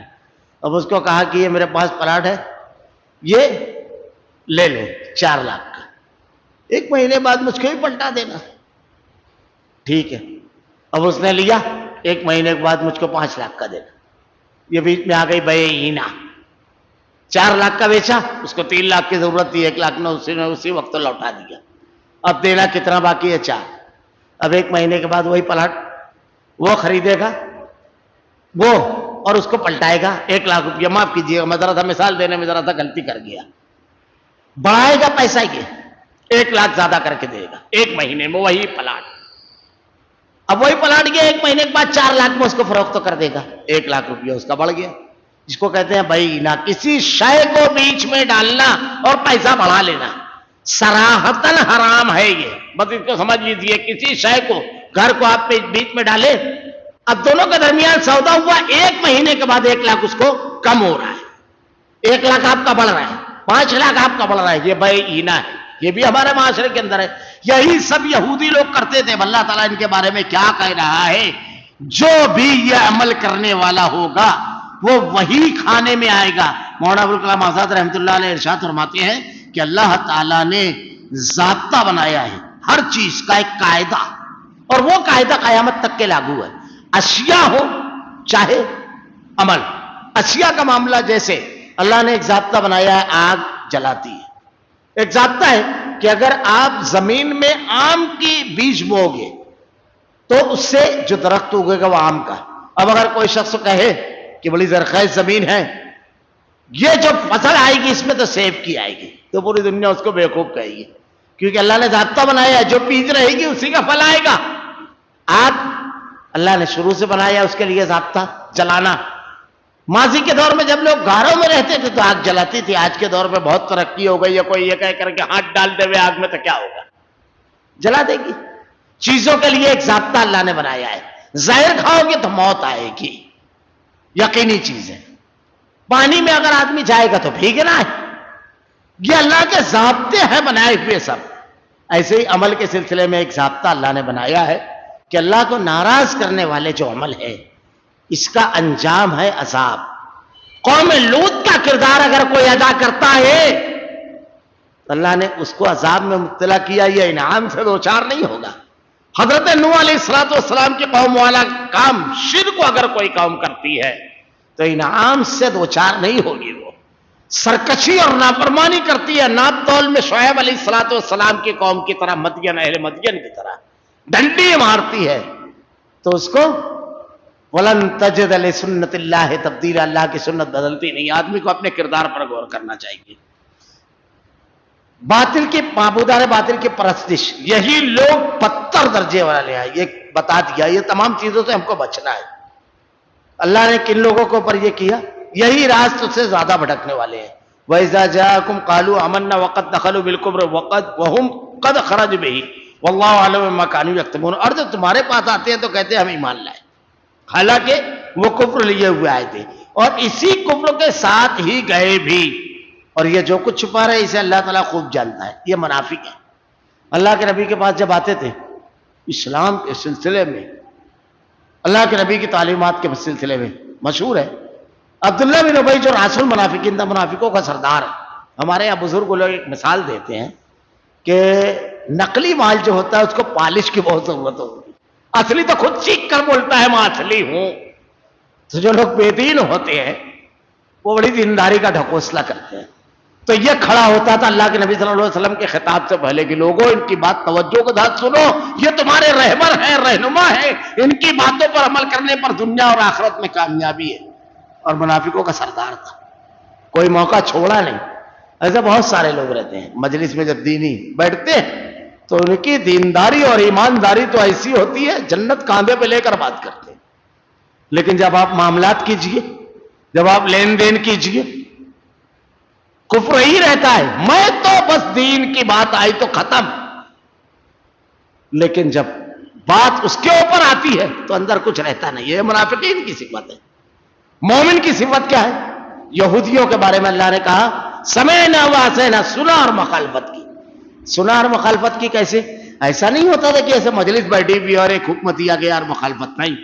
اب اس کو کہا کہ یہ میرے پاس پلاٹ ہے، یہ لے لو 4 لاکھ کا، 1 مہینے بعد مجھ کو ہی پلٹا دینا. ٹھیک ہے، اب اس نے لیا، 1 مہینے کے بعد مجھ کو 5 لاکھ کا دینا. یہ بیچ میں آ گئی بے اینا، 4 لاکھ کا بیچا، اس کو 3 لاکھ کی ضرورت تھی، 1 لاکھ نے اسی وقت لوٹا دیا. اب دینا کتنا باقی ہے؟ 4. اب 1 مہینے کے بعد وہی پلاٹ وہ خریدے گا وہ، اور اس کو پلٹائے گا 1 لاکھ روپیہ. معاف کیجیے گا، میں ذرا سا مثال دینے میں ذرا سا غلطی کر گیا. بڑھائے گا پیسہ یہ 1 لاکھ زیادہ کر کے دے گا 1 مہینے میں وہی پلاٹ. اب وہی پلاٹ گیا 1 مہینے کے بعد 4 لاکھ میں اس کو فروخت کر دے گا، 1 لاکھ روپیہ اس کا بڑھ گیا. جس کو کہتے ہیں بھائی نہ کسی شے کو بیچ میں ڈالنا اور پیسہ بڑھا لینا صراحتاً حرام ہے. یہ بس اس کو سمجھ لیجیے، کسی شے کو، گھر کو آپ بیچ میں ڈالے، اب دونوں کے درمیان سودا ہوا، 1 مہینے کے بعد 1 لاکھ اس کو کم ہو رہا ہے، 1 لاکھ آپ کا بڑھ رہا ہے، 5 لاکھ آپ کا بڑھ رہا ہے. یہ بے اینا ہے، یہ بھی ہمارے معاشرے کے اندر ہے. یہی سب یہودی لوگ کرتے تھے. اللہ تعالیٰ ان کے بارے میں کیا کہہ رہا ہے؟ جو بھی یہ عمل کرنے والا ہوگا وہ وہی کھانے میں آئے گا. مولانا ابوالکلام آزاد رحمۃ اللہ علیہ ارشاد فرماتے ہیں کہ اللہ تعالیٰ نے ضابطہ بنایا ہے ہر چیز کا، ایک قاعدہ، اور وہ قاعدہ قیامت تک کے لاگو ہے. اشیاء ہو چاہے عمل. اشیاء کا معاملہ جیسے اللہ نے ایک ضابطہ بنایا ہے، آگ جلاتی ہے. ایک ضابطہ ہے کہ اگر آپ زمین میں آم کی بیج بو گے تو اس سے جو درخت اگے گا وہ آم کا. اب اگر کوئی شخص کہے کہ بڑی زرخیز زمین ہے، یہ جو فصل آئے گی اس میں تو سیب کی آئے گی، تو پوری دنیا اس کو بیوقوف کہے گی، کیونکہ اللہ نے ضابطہ بنایا ہے جو بیج رہے گی اسی کا پھل آئے گا. آگ اللہ نے شروع سے بنایا اس کے لیے ضابطہ جلانا. ماضی کے دور میں جب لوگ گھروں میں رہتے تھے تو آگ جلاتی تھی. آج کے دور میں بہت ترقی ہو گئی ہے، کوئی یہ کہہ کر کے ہاتھ ڈال دے ہوئے آگ میں تو کیا ہوگا، جلا دے گی. چیزوں کے لیے ایک ضابطہ اللہ نے بنایا ہے. زہر کھاؤ گے تو موت آئے گی، یقینی چیز ہے. پانی میں اگر آدمی جائے گا تو بھیگنا ہے. یہ اللہ کے ضابطے ہیں بنائے ہوئے سب. ایسے ہی عمل کے سلسلے میں ایک ضابطہ اللہ نے بنایا ہے کہ اللہ کو ناراض کرنے والے جو عمل ہے اس کا انجام ہے عذاب. قوم لوط کا کردار اگر کوئی ادا کرتا ہے اللہ نے اس کو عذاب میں مبتلا کیا، یہ انعام سے دوچار نہیں ہوگا. حضرت نوح علیہ السلام کی قوم والا کام، شرک کو اگر کوئی قوم کرتی ہے تو انعام سے دوچار نہیں ہوگی. وہ سرکشی اور نافرمانی کرتی ہے، ناپ تول میں شعیب علیہ السلام کی قوم کی طرح، مدین، اہل مدین کی طرح ڈنڈی مارتی ہے، تو اس کو وَلَن تَجِدَ لِسُنَّتِ اللَّهِ تبدیلا. اللہ کی سنت بدلتی نہیں. آدمی کو اپنے کردار پر غور کرنا چاہیے. باطل کی معبودان باطل کی پرستش، یہی لوگ 72 درجے والے ہیں. یہ بتا دیا، یہ تمام چیزوں سے ہم کو بچنا ہے. اللہ نے کن لوگوں کے اوپر یہ کیا؟ یہی راست سے زیادہ بھٹکنے والے ہیں. وَإِذَا جَاءَكُمْ قَالُوا آمَنَّا وَقَدْ دَخَلُوا بِالْكُفْرِ وَهُمْ قَدْ خَرَجُوا بِهِ وَاللَّهُ أَعْلَمُ بِمَا كَانُوا يَكْتُمُونَ. اور جب تمہارے پاس آتے ہیں تو کہتے ہیں ہم ایمان لائے، حالانکہ وہ کفر لیے ہوئے آئے تھے اور اسی کفر کے ساتھ ہی گئے بھی. اور یہ جو کچھ چھپا رہے اسے اللہ تعالیٰ خوب جانتا ہے. یہ منافق ہے. اللہ کے نبی کے پاس جب آتے تھے اسلام کے سلسلے میں، اللہ کے نبی کی تعلیمات کے سلسلے میں، مشہور ہے عبداللہ بن ابی جو راس المنافقین تھا، منافقوں کا سردار ہے. ہمارے یہاں بزرگ لوگ ایک مثال دیتے ہیں کہ نقلی مال جو ہوتا ہے اس کو پالش کی بہت ضرورت ہوتی ہے. اصلی تو خود چیخ کر بولتا ہے میں اصلی ہوں. تو جو لوگ بے دین ہوتے ہیں وہ بڑی دینداری کا ڈھکوسلا کرتے ہیں. تو یہ کھڑا ہوتا تھا اللہ کے نبی صلی اللہ علیہ وسلم کے خطاب سے پہلے کہ لوگوں ان کی بات توجہ کے ساتھ سنو، یہ تمہارے رہبر ہیں، رہنما ہیں، ان کی باتوں پر عمل کرنے پر دنیا اور آخرت میں کامیابی ہے. اور منافقوں کا سردار تھا، کوئی موقع چھوڑا نہیں. ایسے بہت سارے لوگ رہتے ہیں مجلس میں جب دینی بیٹھتے ہیں تو ان کی دینداری اور ایمانداری تو ایسی ہوتی ہے جنت کاندھے پہ لے کر بات کرتے ہیں، لیکن جب آپ معاملات کیجئے، جب آپ لین دین کیجئے، کفر ہی رہتا ہے. میں تو بس دین کی بات آئی تو ختم. لیکن جب بات اس کے اوپر آتی ہے تو اندر کچھ رہتا نہیں. یہ منافقین کی صفت ہے. مومن کی صفت کیا ہے؟ یہودیوں کے بارے میں اللہ نے کہا سمعنا وعصینا، سنا اور مخالفت کی. سنا اور مخالفت کی کیسے؟ ایسا نہیں ہوتا تھا کہ ایسے مجلس بیٹھی بھی اور ایک حکم دیا گیا اور مخالفت نہیں.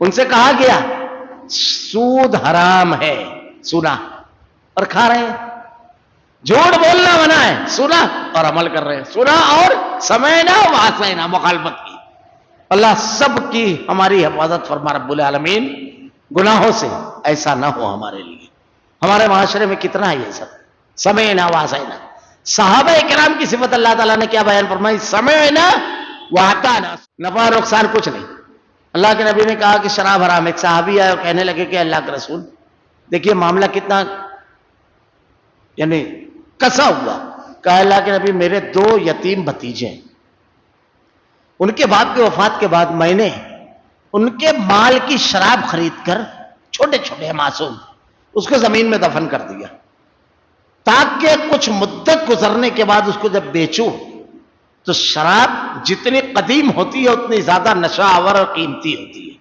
ان سے کہا گیا سود حرام ہے، سنا اور کھا رہے ہیں. جھوٹ بولنا منع ہے، سنا اور عمل کر رہے ہیں. سنا اور سمعنا وعصینا، مخالفت کی. اللہ سب کی ہماری حفاظت فرما رب العالمین. گناہوں سے ایسا نہ ہو ہمارے لیے. ہمارے معاشرے میں کتنا ہے یہ سب سمعنا وعصینا. صحابہ کرام کی صفت اللہ تعالیٰ نے کیا بیان فرمائی؟ سمعنا واطعنا، نفع نقصان کچھ نہیں. اللہ کے نبی نے کہا کہ شراب حرام. ایک صحابی آئے اور کہنے لگے کہ اللہ کے رسول دیکھیے معاملہ کتنا یعنی کسا ہوا. کہا اللہ کے نبی میرے 2 یتیم بھتیجے ہیں، ان کے باپ کی وفات کے بعد میں نے ان کے مال کی شراب خرید کر، چھوٹے چھوٹے معصوم، اس کو زمین میں دفن کر دیا تاکہ کچھ مدت گزرنے کے بعد اس کو جب بیچوں تو شراب جتنی قدیم ہوتی ہے اتنی زیادہ نشہ آور اور قیمتی ہوتی ہے.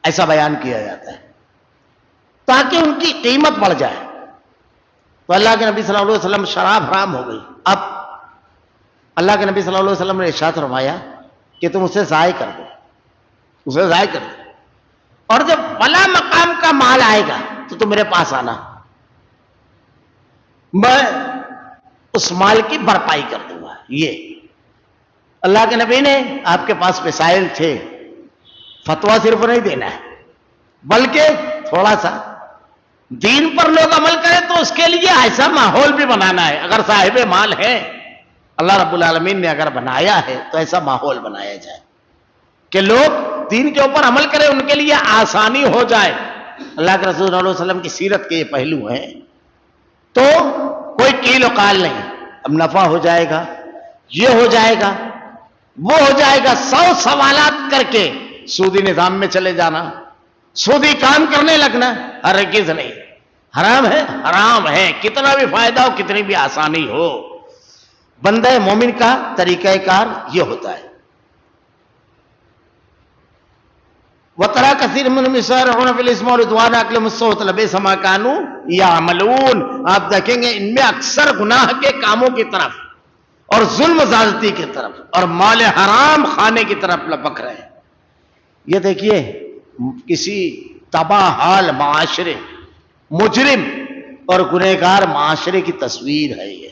ایسا بیان کیا جاتا ہے تاکہ ان کی قیمت بڑھ جائے. تو اللہ کے نبی صلی اللہ علیہ وسلم شراب حرام ہو گئی. اب اللہ کے نبی صلی اللہ علیہ وسلم نے ارشاد فرمایا کہ تم اسے ضائع کر دو، اسے ضائع کر دو، اور جب بلا مقام کا مال آئے گا تو تم میرے پاس آنا، میں اس مال کی بھرپائی کر دوں گا. یہ اللہ کے نبی نے آپ کے پاس وسائل تھے، فتویٰ صرف نہیں دینا ہے بلکہ تھوڑا سا دین پر لوگ عمل کریں تو اس کے لیے ایسا ماحول بھی بنانا ہے. اگر صاحب مال ہے، اللہ رب العالمین نے اگر بنایا ہے تو ایسا ماحول بنایا جائے کہ لوگ دین کے اوپر عمل کریں، ان کے لیے آسانی ہو جائے. اللہ کے رسول صلی اللہ علیہ وسلم کی سیرت کے یہ پہلو ہیں. تو کوئی کیل و قال نہیں. اب نفع ہو جائے گا، یہ ہو جائے گا، وہ ہو جائے گا، 100 سوالات کر کے سودی نظام میں چلے جانا، سودی کام کرنے لگنا، ہرگز نہیں. حرام ہے، حرام ہے، کتنا بھی فائدہ ہو، کتنی بھی آسانی ہو. بندہ مومن کا طریقہ کار یہ ہوتا ہے. وَتَرَى كَثِيرًا مِّنْهُمْ يُسَارِعُونَ فِي الْإِثْمِ وَالْعُدْوَانِ وَأَكْلِهِمُ السُّحْتَ لَبِئْسَ مَا كَانُوا يَعْمَلُونَ. آپ دیکھیں گے ان میں اکثر گناہ کے کاموں کی طرف اور ظلم زیادتی کی طرف اور مال حرام کھانے کی طرف لپک رہے ہیں. یہ دیکھیے کسی تباہ حال معاشرے، مجرم اور گنہگار معاشرے کی تصویر ہے یہ،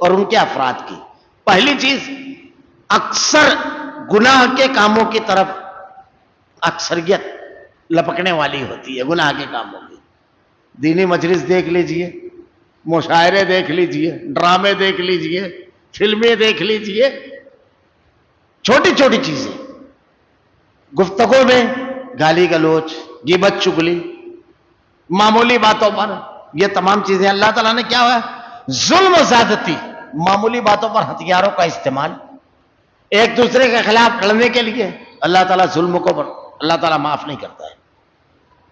اور ان کے افراد کی. پہلی چیز، اکثر گناہ کے کاموں کی طرف اکثریت لپکنے والی ہوتی ہے. گناہ کے کاموں کی دینی مجلس دیکھ لیجئے، مشاعرے دیکھ لیجئے، ڈرامے دیکھ لیجئے، فلمیں دیکھ لیجئے، چھوٹی چھوٹی چیزیں، گفتگو میں گالی گلوچ، غیبت چگلی، معمولی باتوں پر، یہ تمام چیزیں اللہ تعالیٰ نے کیا ہوا ہے؟ ظلم و زیادتی. معمولی باتوں پر ہتھیاروں کا استعمال ایک دوسرے کے خلاف لڑنے کے لیے. اللہ تعالیٰ ظلم کو اللہ تعالیٰ معاف نہیں کرتا ہے.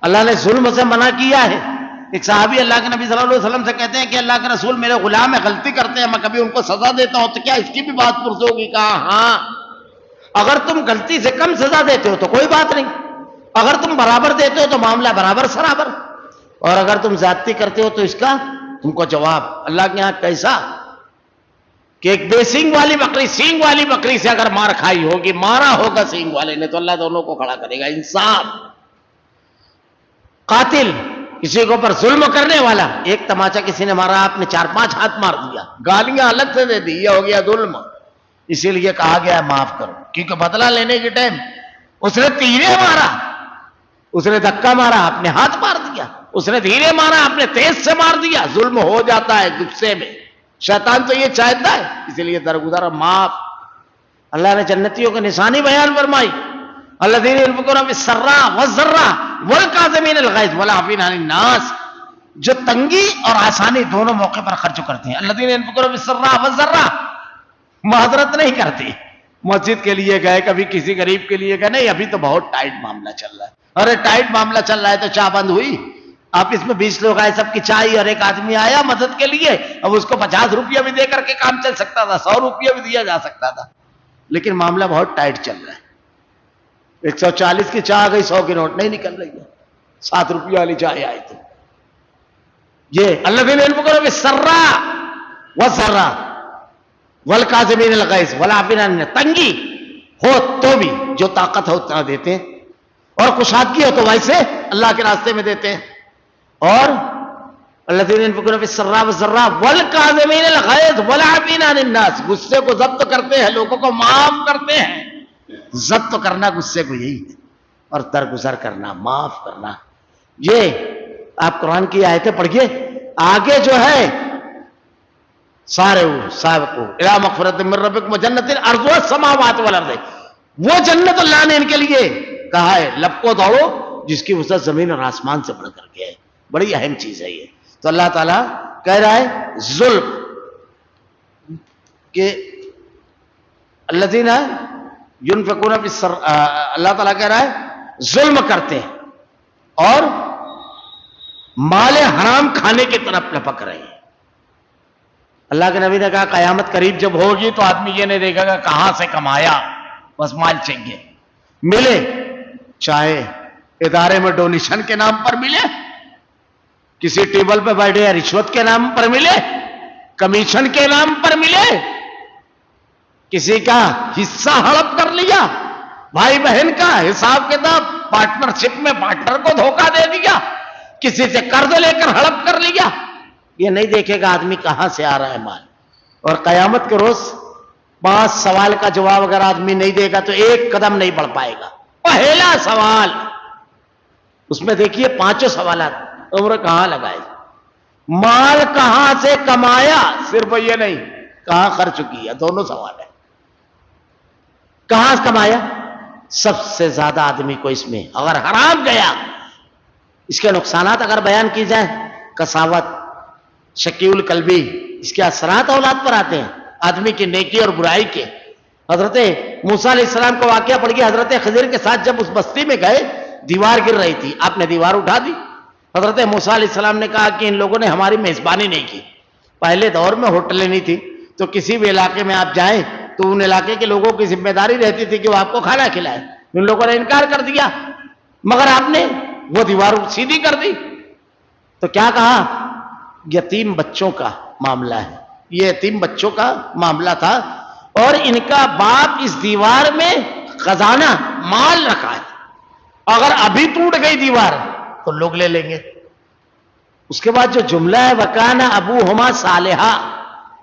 اللہ نے ظلم سے منع کیا ہے. ایک صحابی اللہ کے نبی صلی اللہ علیہ وسلم سے کہتے ہیں کہ اللہ کے رسول میرے غلام ہے، غلطی کرتے ہیں، میں کبھی ان کو سزا دیتا ہوں تو کیا اس کی بھی بات پرس ہوگی؟ کہا ہاں، اگر تم غلطی سے کم سزا دیتے ہو تو کوئی بات نہیں، اگر تم برابر دیتے ہو تو معاملہ برابر سرابر، اور اگر تم زیادتی کرتے ہو تو اس کا تم کو جواب. اللہ کے یہاں کیسا کہ ایک بے سینگ والی بکری سینگ والی بکری سے اگر مار کھائی ہوگی، مارا ہوگا سینگ والے نے، تو اللہ دونوں کو کھڑا کرے گا. انصاف. قاتل، کسی کے اوپر ظلم کرنے والا، ایک تماچا کسی نے مارا، آپ نے 4-5 ہاتھ مار دیا، گالیاں الگ سے دے دی، یہ ہو گیا ظلم. اسی لیے کہا گیا ہے معاف کرو، کیونکہ بدلہ لینے کے ٹائم اس نے تیرے مارا، اس نے دھکا مارا، آپ نے ہاتھ مار دیا، اس نے دھیرے مارا، آپ نے تیز سے مار دیا. ظلم ہو جاتا ہے غصے میں، شیطان تو یہ چاہتا ہے، اسی لیے درگزر معاف. اللہ نے جنتیوں کی نشانی بیان فرمائی، الذین ينفقون فی السراء والضراء والکاظمین الغیظ والعافین عن الناس، جو تنگی اور آسانی دونوں موقع پر خرچ کرتے ہیں. الذین ينفقون فی السراء والضراء، معذرت نہیں کرتے. مسجد کے لیے گئے، کبھی کسی غریب کے لیے گئے، نہیں ابھی تو بہت ٹائٹ معاملہ چل رہا ہے. ارے ٹائٹ معاملہ چل رہا ہے تو چاہ بند ہوئی؟ آپ اس میں 20 لوگ آئے، سب کی چائے، اور ایک آدمی آیا مدد کے لیے، اب اس کو 50 روپیہ بھی دے کر کے کام چل سکتا تھا، 100 روپیہ بھی دیا جا سکتا تھا، لیکن معاملہ بہت ٹائٹ چل رہا ہے. 140 کی چائے آ گئی، 100 کی نوٹ نہیں نکل رہی ہے، 7 روپیہ والی چائے آئی تو یہ الذین ينفقون بالسراء والضراء والکاظمین الغیظ والعافین عن الناس. تنگی ہو تو بھی جو طاقت ہو اتنا دیتے ہیں، اور کشادگی ہو تو ویسے اللہ کے راستے میں دیتے ہیں. اور الذین ينفقون بالسراء والضراء والکاظمین الغیظ والعافین عن الناس، غصے کو ضبط کرتے ہیں، لوگوں کو معاف کرتے ہیں. ضبط کرنا غصے کو یہی ہے، اور درگزر کرنا، معاف کرنا. یہ آپ قرآن کی آیتیں پڑھیے، آگے جو ہے سارے سابقو الی مغفرۃ من ربکم وجنۃ عرضها السماوات والارض، وہ جنت اللہ نے ان کے لیے کہا ہے لپکو دوڑو جس کی وسعت زمین اور آسمان سے بڑھ کر کے ہے. بڑی اہم چیز ہے یہ. تو اللہ تعالیٰ کہہ رہا ہے ظلم کہ الذین ينفقون اللہ تعالیٰ کہہ رہا ہے ظلم کرتے ہیں اور مال حرام کھانے کی طرف لپک رہے ہیں. اللہ کے نبی نے کہا قیامت قریب جب ہوگی تو آدمی یہ نہیں دیکھے گا کہاں سے کمایا، بس مال چاہیے. ملے چاہے ادارے میں ڈونیشن کے نام پر ملے، کسی ٹیبل پہ بیٹھے یا رشوت کے نام پر ملے، کمیشن کے نام پر ملے، کسی کا حصہ ہڑپ کر لیا، بھائی بہن کا حساب کتاب پارٹنرشپ میں پارٹنر کو دھوکہ دے دیا، کسی سے قرض لے کر ہڑپ کر لیا. یہ نہیں دیکھے گا آدمی کہاں سے آ رہا ہے مال. اور قیامت کے روز 5 سوال کا جواب اگر آدمی نہیں دے گا تو 1 قدم نہیں بڑھ پائے گا. پہلا سوال اس میں دیکھیے 5 سوالات، عمر کہاں لگائے، مال کہاں سے کمایا، صرف یہ نہیں کہاں خرچ کیا، دونوں سوال ہے. کہاں کمایا، سب سے زیادہ آدمی کو اس میں اگر حرام گیا، اس کے نقصانات اگر بیان کی جائیں، کساوت، شکیول قلبی، اس کے اثرات اولاد پر آتے ہیں، آدمی کی نیکی اور برائی کے. حضرت موسیٰ علیہ السلام کا واقعہ پڑھ گیا، حضرت خضر کے ساتھ جب اس بستی میں گئے دیوار گر رہی تھی، آپ نے دیوار اٹھا دی. حضرت موسیٰ علیہ السلام نے کہا کہ ان لوگوں نے ہماری میزبانی نہیں کی. پہلے دور میں ہوٹلیں نہیں تھی، تو کسی بھی علاقے میں آپ جائیں تو ان علاقے کے لوگوں کی ذمہ داری رہتی تھی کہ وہ آپ کو کھانا کھلائے. ان لوگوں نے انکار کر دیا، مگر آپ نے وہ دیوار سیدھی کر دی. تو کیا کہا، یتیم بچوں کا معاملہ ہے، یہ یتیم بچوں کا معاملہ تھا، اور ان کا باپ اس دیوار میں خزانہ مال رکھا ہے، اگر ابھی ٹوٹ گئی دیوار تو لوگ لے لیں گے. اس کے بعد جو جملہ ہے وَكَانَ أَبُوهُمَا صَالِحًا،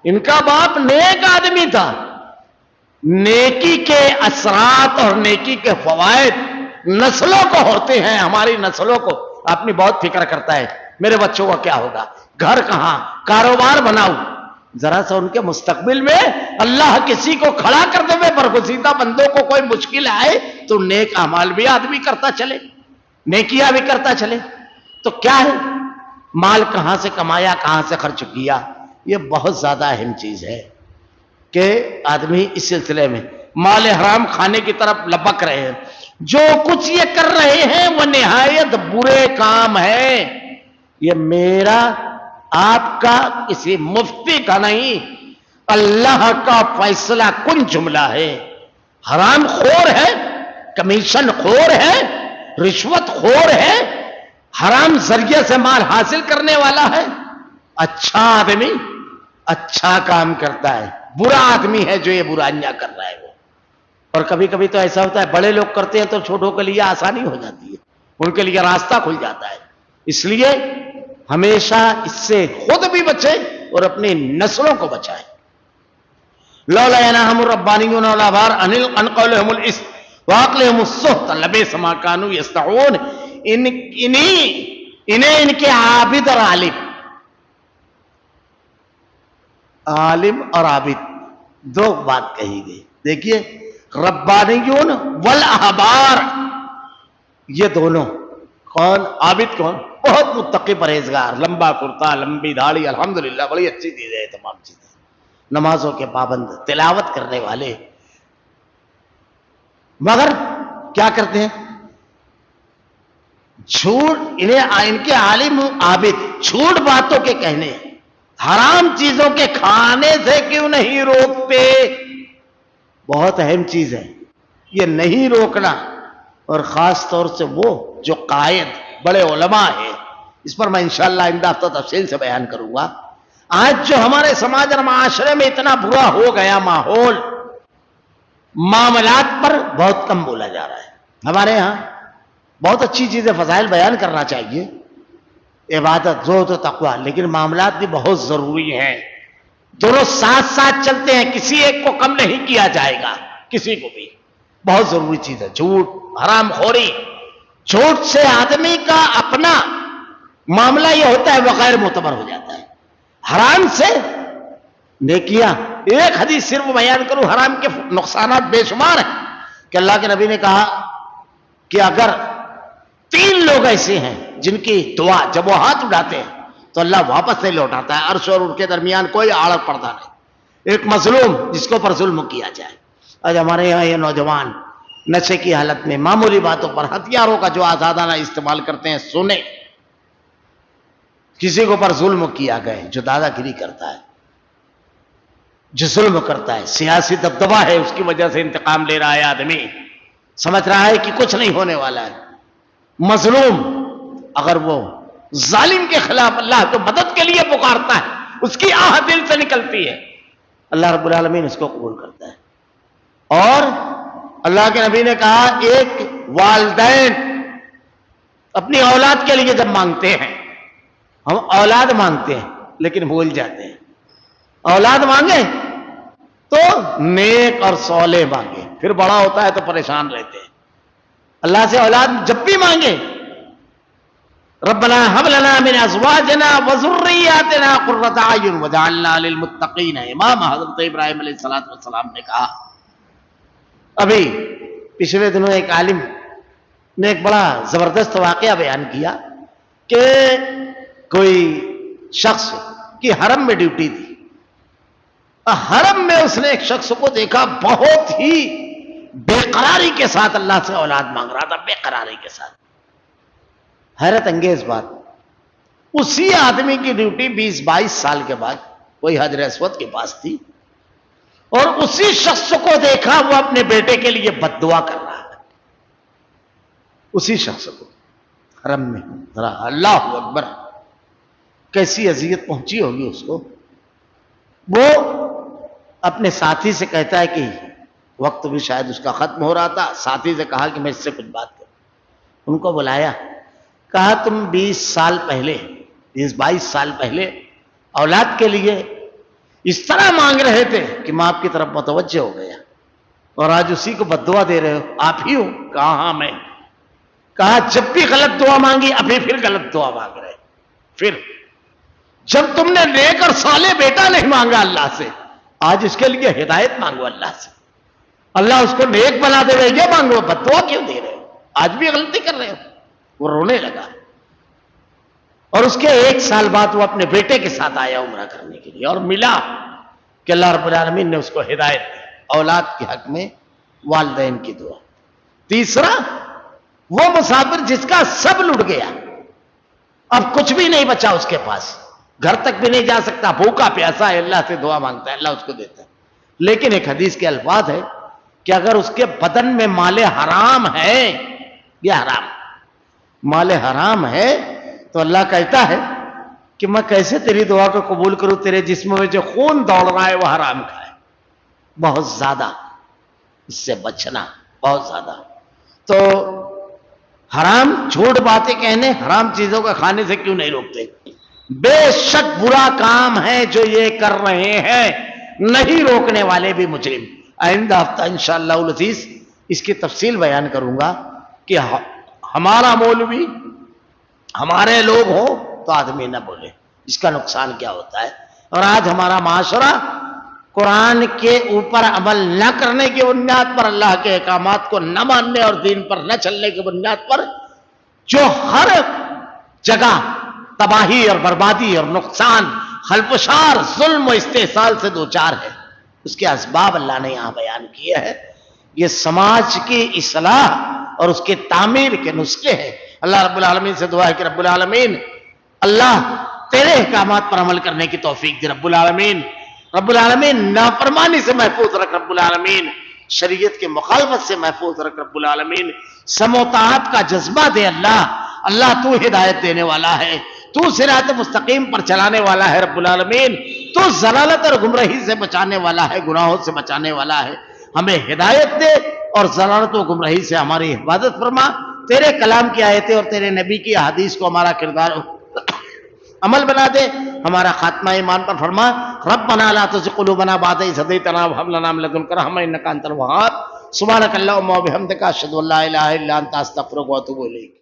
ان کا باپ نیک آدمی تھا. نیکی کے اثرات اور نیکی کے فوائد نسلوں کو ہوتے ہیں. ہماری نسلوں کو اپنی بہت فکر کرتا ہے میرے بچوں کا کیا ہوگا، گھر کہاں، کاروبار بناؤ. ذرا سا ان کے مستقبل میں اللہ کسی کو کھڑا کر دے، برگزیدہ بندوں کو کوئی مشکل آئے تو نیک اعمال بھی آدمی کرتا چلے، نیکیاں بھی کرتا چلے. تو کیا ہے، مال کہاں سے کمایا، کہاں سے خرچ کیا، یہ بہت زیادہ اہم چیز ہے کہ آدمی اس سلسلے میں مال حرام کھانے کی طرف لپک رہے ہیں. جو کچھ یہ کر رہے ہیں وہ نہایت برے کام ہے. یہ میرا آپ کا کسی مفتی کا نہیں، اللہ کا فیصلہ کن جملہ ہے. حرام خور ہے، کمیشن خور ہے، رشوت خور ہے، حرام ذریعے سے مال حاصل کرنے والا ہے. اچھا آدمی اچھا کام کرتا ہے، برا آدمی ہے جو یہ برائیاں کر رہا ہے وہ. اور کبھی کبھی تو ایسا ہوتا ہے بڑے لوگ کرتے ہیں تو چھوٹوں کے لیے آسانی ہو جاتی ہے، ان کے لیے راستہ کھل جاتا ہے. اس لیے ہمیشہ اس سے خود بھی بچیں اور اپنی نسلوں کو بچائیں. لولا ينهاهم الربانيون والاحبار عن قولهم الاسم واكلهم السحت لبئس ما كانوا يصنعون. انہیں ان کے عابد اور عالم اور عابد دو بات کہی گئی. دیکھیے ربانیون والاحبار، یہ دونوں کون، عابد کون، بہت متقی پرہیزگار، لمبا کرتا، لمبی داڑھی، الحمدللہ بڑی اچھی چیز ہے تمام چیزیں، نمازوں کے پابند، تلاوت کرنے والے. مگر کیا کرتے ہیں، جھوٹ ان کے عالم عابد جھوٹ باتوں کے کہنے، حرام چیزوں کے کھانے سے کیوں نہیں روکتے؟ بہت اہم چیز ہے یہ نہیں روکنا، اور خاص طور سے وہ جو قائد بڑے علماء ہیں، اس پر میں انشاءاللہ آئندہ ہفتہ تفصیل سے بیان کروں گا۔ آج جو ہمارے سماج اور معاشرے میں اتنا برا ہو گیا ماحول، معاملات پر بہت کم بولا جا رہا ہے۔ ہمارے ہاں بہت اچھی چیزیں فضائل بیان کرنا چاہیے، عبادت، زہد و تقوی، لیکن معاملات بھی بہت ضروری ہیں، دونوں ساتھ ساتھ چلتے ہیں، کسی ایک کو کم نہیں کیا جائے گا، کسی کو بھی بہت ضروری چیز ہے۔ جھوٹ، حرام خوری، جھوٹ سے آدمی کا اپنا معاملہ یہ ہوتا ہے بغیر معتبر ہو جاتا ہے، حرام سے نیکیاں۔ ایک حدیث صرف بیان کروں، حرام کے نقصانات بے شمار ہیں کہ اللہ کے نبی نے کہا کہ اگر 3 لوگ ایسے ہیں جن کی دعا جب وہ ہاتھ اٹھاتے ہیں تو اللہ واپس سے لوٹاتا ہے، عرش اور ان کے درمیان کوئی آڑ پردہ نہیں۔ ایک مظلوم جس کو پر ظلم کیا جائے۔ آج ہمارے یہاں یہ نوجوان نشے کی حالت میں معمولی باتوں پر ہتھیاروں کا جو آزادانہ استعمال کرتے ہیں، سنیں کسی کو پر ظلم کیا گئے، جو دادا گیری کرتا ہے، جو ظلم کرتا ہے، سیاسی دبدبہ ہے، اس کی وجہ سے انتقام لے رہا ہے، آدمی سمجھ رہا ہے کہ کچھ نہیں ہونے والا ہے۔ مظلوم اگر وہ ظالم کے خلاف اللہ کو مدد کے لیے پکارتا ہے، اس کی آہ دل سے نکلتی ہے، اللہ رب العالمین اس کو قبول کرتا ہے۔ اور اللہ کے نبی نے کہا ایک والدین اپنی اولاد کے لیے جب مانگتے ہیں، ہم اولاد مانگتے ہیں لیکن بھول جاتے ہیں، اولاد مانگے تو نیک اور صالح مانگے، پھر بڑا ہوتا ہے تو پریشان رہتے ہیں۔ اللہ سے اولاد جب بھی مانگے، ربنا هب لنا من ازواجنا وذرياتنا قرة اعين وجعلنا للمتقين اماما، حضرت ابراہیم علیہ السلام نے کہا۔ ابھی پچھلے دنوں ایک عالم نے ایک بڑا زبردست واقعہ بیان کیا کہ کوئی شخص کی حرم میں ڈیوٹی تھی، حرم میں اس نے ایک شخص کو دیکھا بہت ہی بے قراری کے ساتھ اللہ سے اولاد مانگ رہا تھا، بے قراری کے ساتھ۔ حیرت انگیز بات، اسی آدمی کی ڈیوٹی 20-22 سال کے بعد کوئی حجر اسود کے پاس تھی، اور اسی شخص کو دیکھا وہ اپنے بیٹے کے لیے بد دعا کر رہا ہے، اسی شخص کو حرم میں۔ ذرا اللہ اکبر، کیسی اذیت پہنچی ہوگی اس کو۔ وہ اپنے ساتھی سے کہتا ہے کہ وقت بھی شاید اس کا ختم ہو رہا تھا، ساتھی سے کہا کہ میں اس سے کچھ بات کروں۔ ان کو بلایا، کہا تم 20 سال پہلے، 20-22 سال پہلے اولاد کے لیے اس طرح مانگ رہے تھے کہ میں آپ کی طرف متوجہ ہو گیا، اور آج اسی کو بد دعا دے رہے ہو، آپ ہی ہو؟ کہا ہاں میں۔ کہا جب بھی غلط دعا مانگی ابھی پھر غلط دعا مانگ رہے، پھر جب تم نے نیک اور صالح بیٹا نہیں مانگا اللہ سے، آج اس کے لیے ہدایت مانگو اللہ سے، اللہ اس کو نیک بنا دے رہے، یہ مانگو، بد دعا کیوں دے رہے ہو؟ آج بھی غلطی کر رہے ہو۔ وہ رونے لگا، اور اس کے 1 سال بعد وہ اپنے بیٹے کے ساتھ آیا عمرہ کرنے کے لیے، اور ملا کہ اللہ رب العالمین نے اس کو ہدایت دی۔ اولاد کے حق میں والدین کی دعا۔ تیسرا، وہ مسافر جس کا سب لٹ گیا، اب کچھ بھی نہیں بچا اس کے پاس، گھر تک بھی نہیں جا سکتا، بھوکا پیاسا ہے، اللہ سے دعا مانگتا ہے، اللہ اس کو دیتا ہے۔ لیکن ایک حدیث کے الفاظ ہے کہ اگر اس کے بدن میں مال حرام ہے، یہ حرام مال حرام ہے، تو اللہ کہتا ہے کہ میں کیسے تیری دعا کو قبول کروں، تیرے جسم میں جو خون دوڑ رہا ہے وہ حرام کا ہے۔ بہت زیادہ اس سے بچنا، بہت زیادہ۔ تو حرام جھوٹ باتیں کہنے، حرام چیزوں کا کھانے سے کیوں نہیں روکتے؟ بے شک برا کام ہے جو یہ کر رہے ہیں، نہیں روکنے والے بھی مجرم۔ آئندہ ہفتہ انشاءاللہ العزیز اس کی تفصیل بیان کروں گا کہ ہمارا مولوی، ہمارے لوگ ہوں تو آدمی نہ بولے، اس کا نقصان کیا ہوتا ہے۔ اور آج ہمارا معاشرہ قرآن کے اوپر عمل نہ کرنے کی بنیاد پر، اللہ کے احکامات کو نہ ماننے اور دین پر نہ چلنے کی بنیاد پر، جو ہر جگہ تباہی اور بربادی اور نقصان، خلفشار، ظلم و استحصال سے دوچار ہے، اس کے اسباب اللہ نے یہاں بیان کیے ہیں۔ یہ سماج کی اصلاح اور اس کے تعمیر کے نسخے ہیں۔ اللہ رب العالمین سے دعا ہے کہ رب العالمین اللہ تیرے احکامات پر عمل کرنے کی توفیق دے رب العالمین، رب العالمین نافرمانی سے محفوظ رکھ رب العالمین، شریعت کے مخالفت سے محفوظ رکھ رب العالمین، سمع و طاعت کا جذبہ دے اللہ، اللہ تو ہدایت دینے والا ہے، تو صراط مستقیم پر چلانے والا ہے رب العالمین، تو ضلالت اور گمراہی سے بچانے والا ہے، گناہوں سے بچانے والا ہے، ہمیں ہدایت دے اور ضلالت و گمراہی سے ہماری حفاظت فرما، تیرے کلام کی آیتیں اور تیرے نبی کی احادیث کو ہمارا کردار عمل بنا دے، ہمارا خاتمہ ایمان پر فرما، ربنا لا تزغ قلوبنا بعد إذ هديتنا وهب لنا من لدنك رحمة إنك أنت الوهاب، سبحانك اللهم وبحمدك أشهد أن لا إله إلا أنت أستغفرك وأتوب إليك.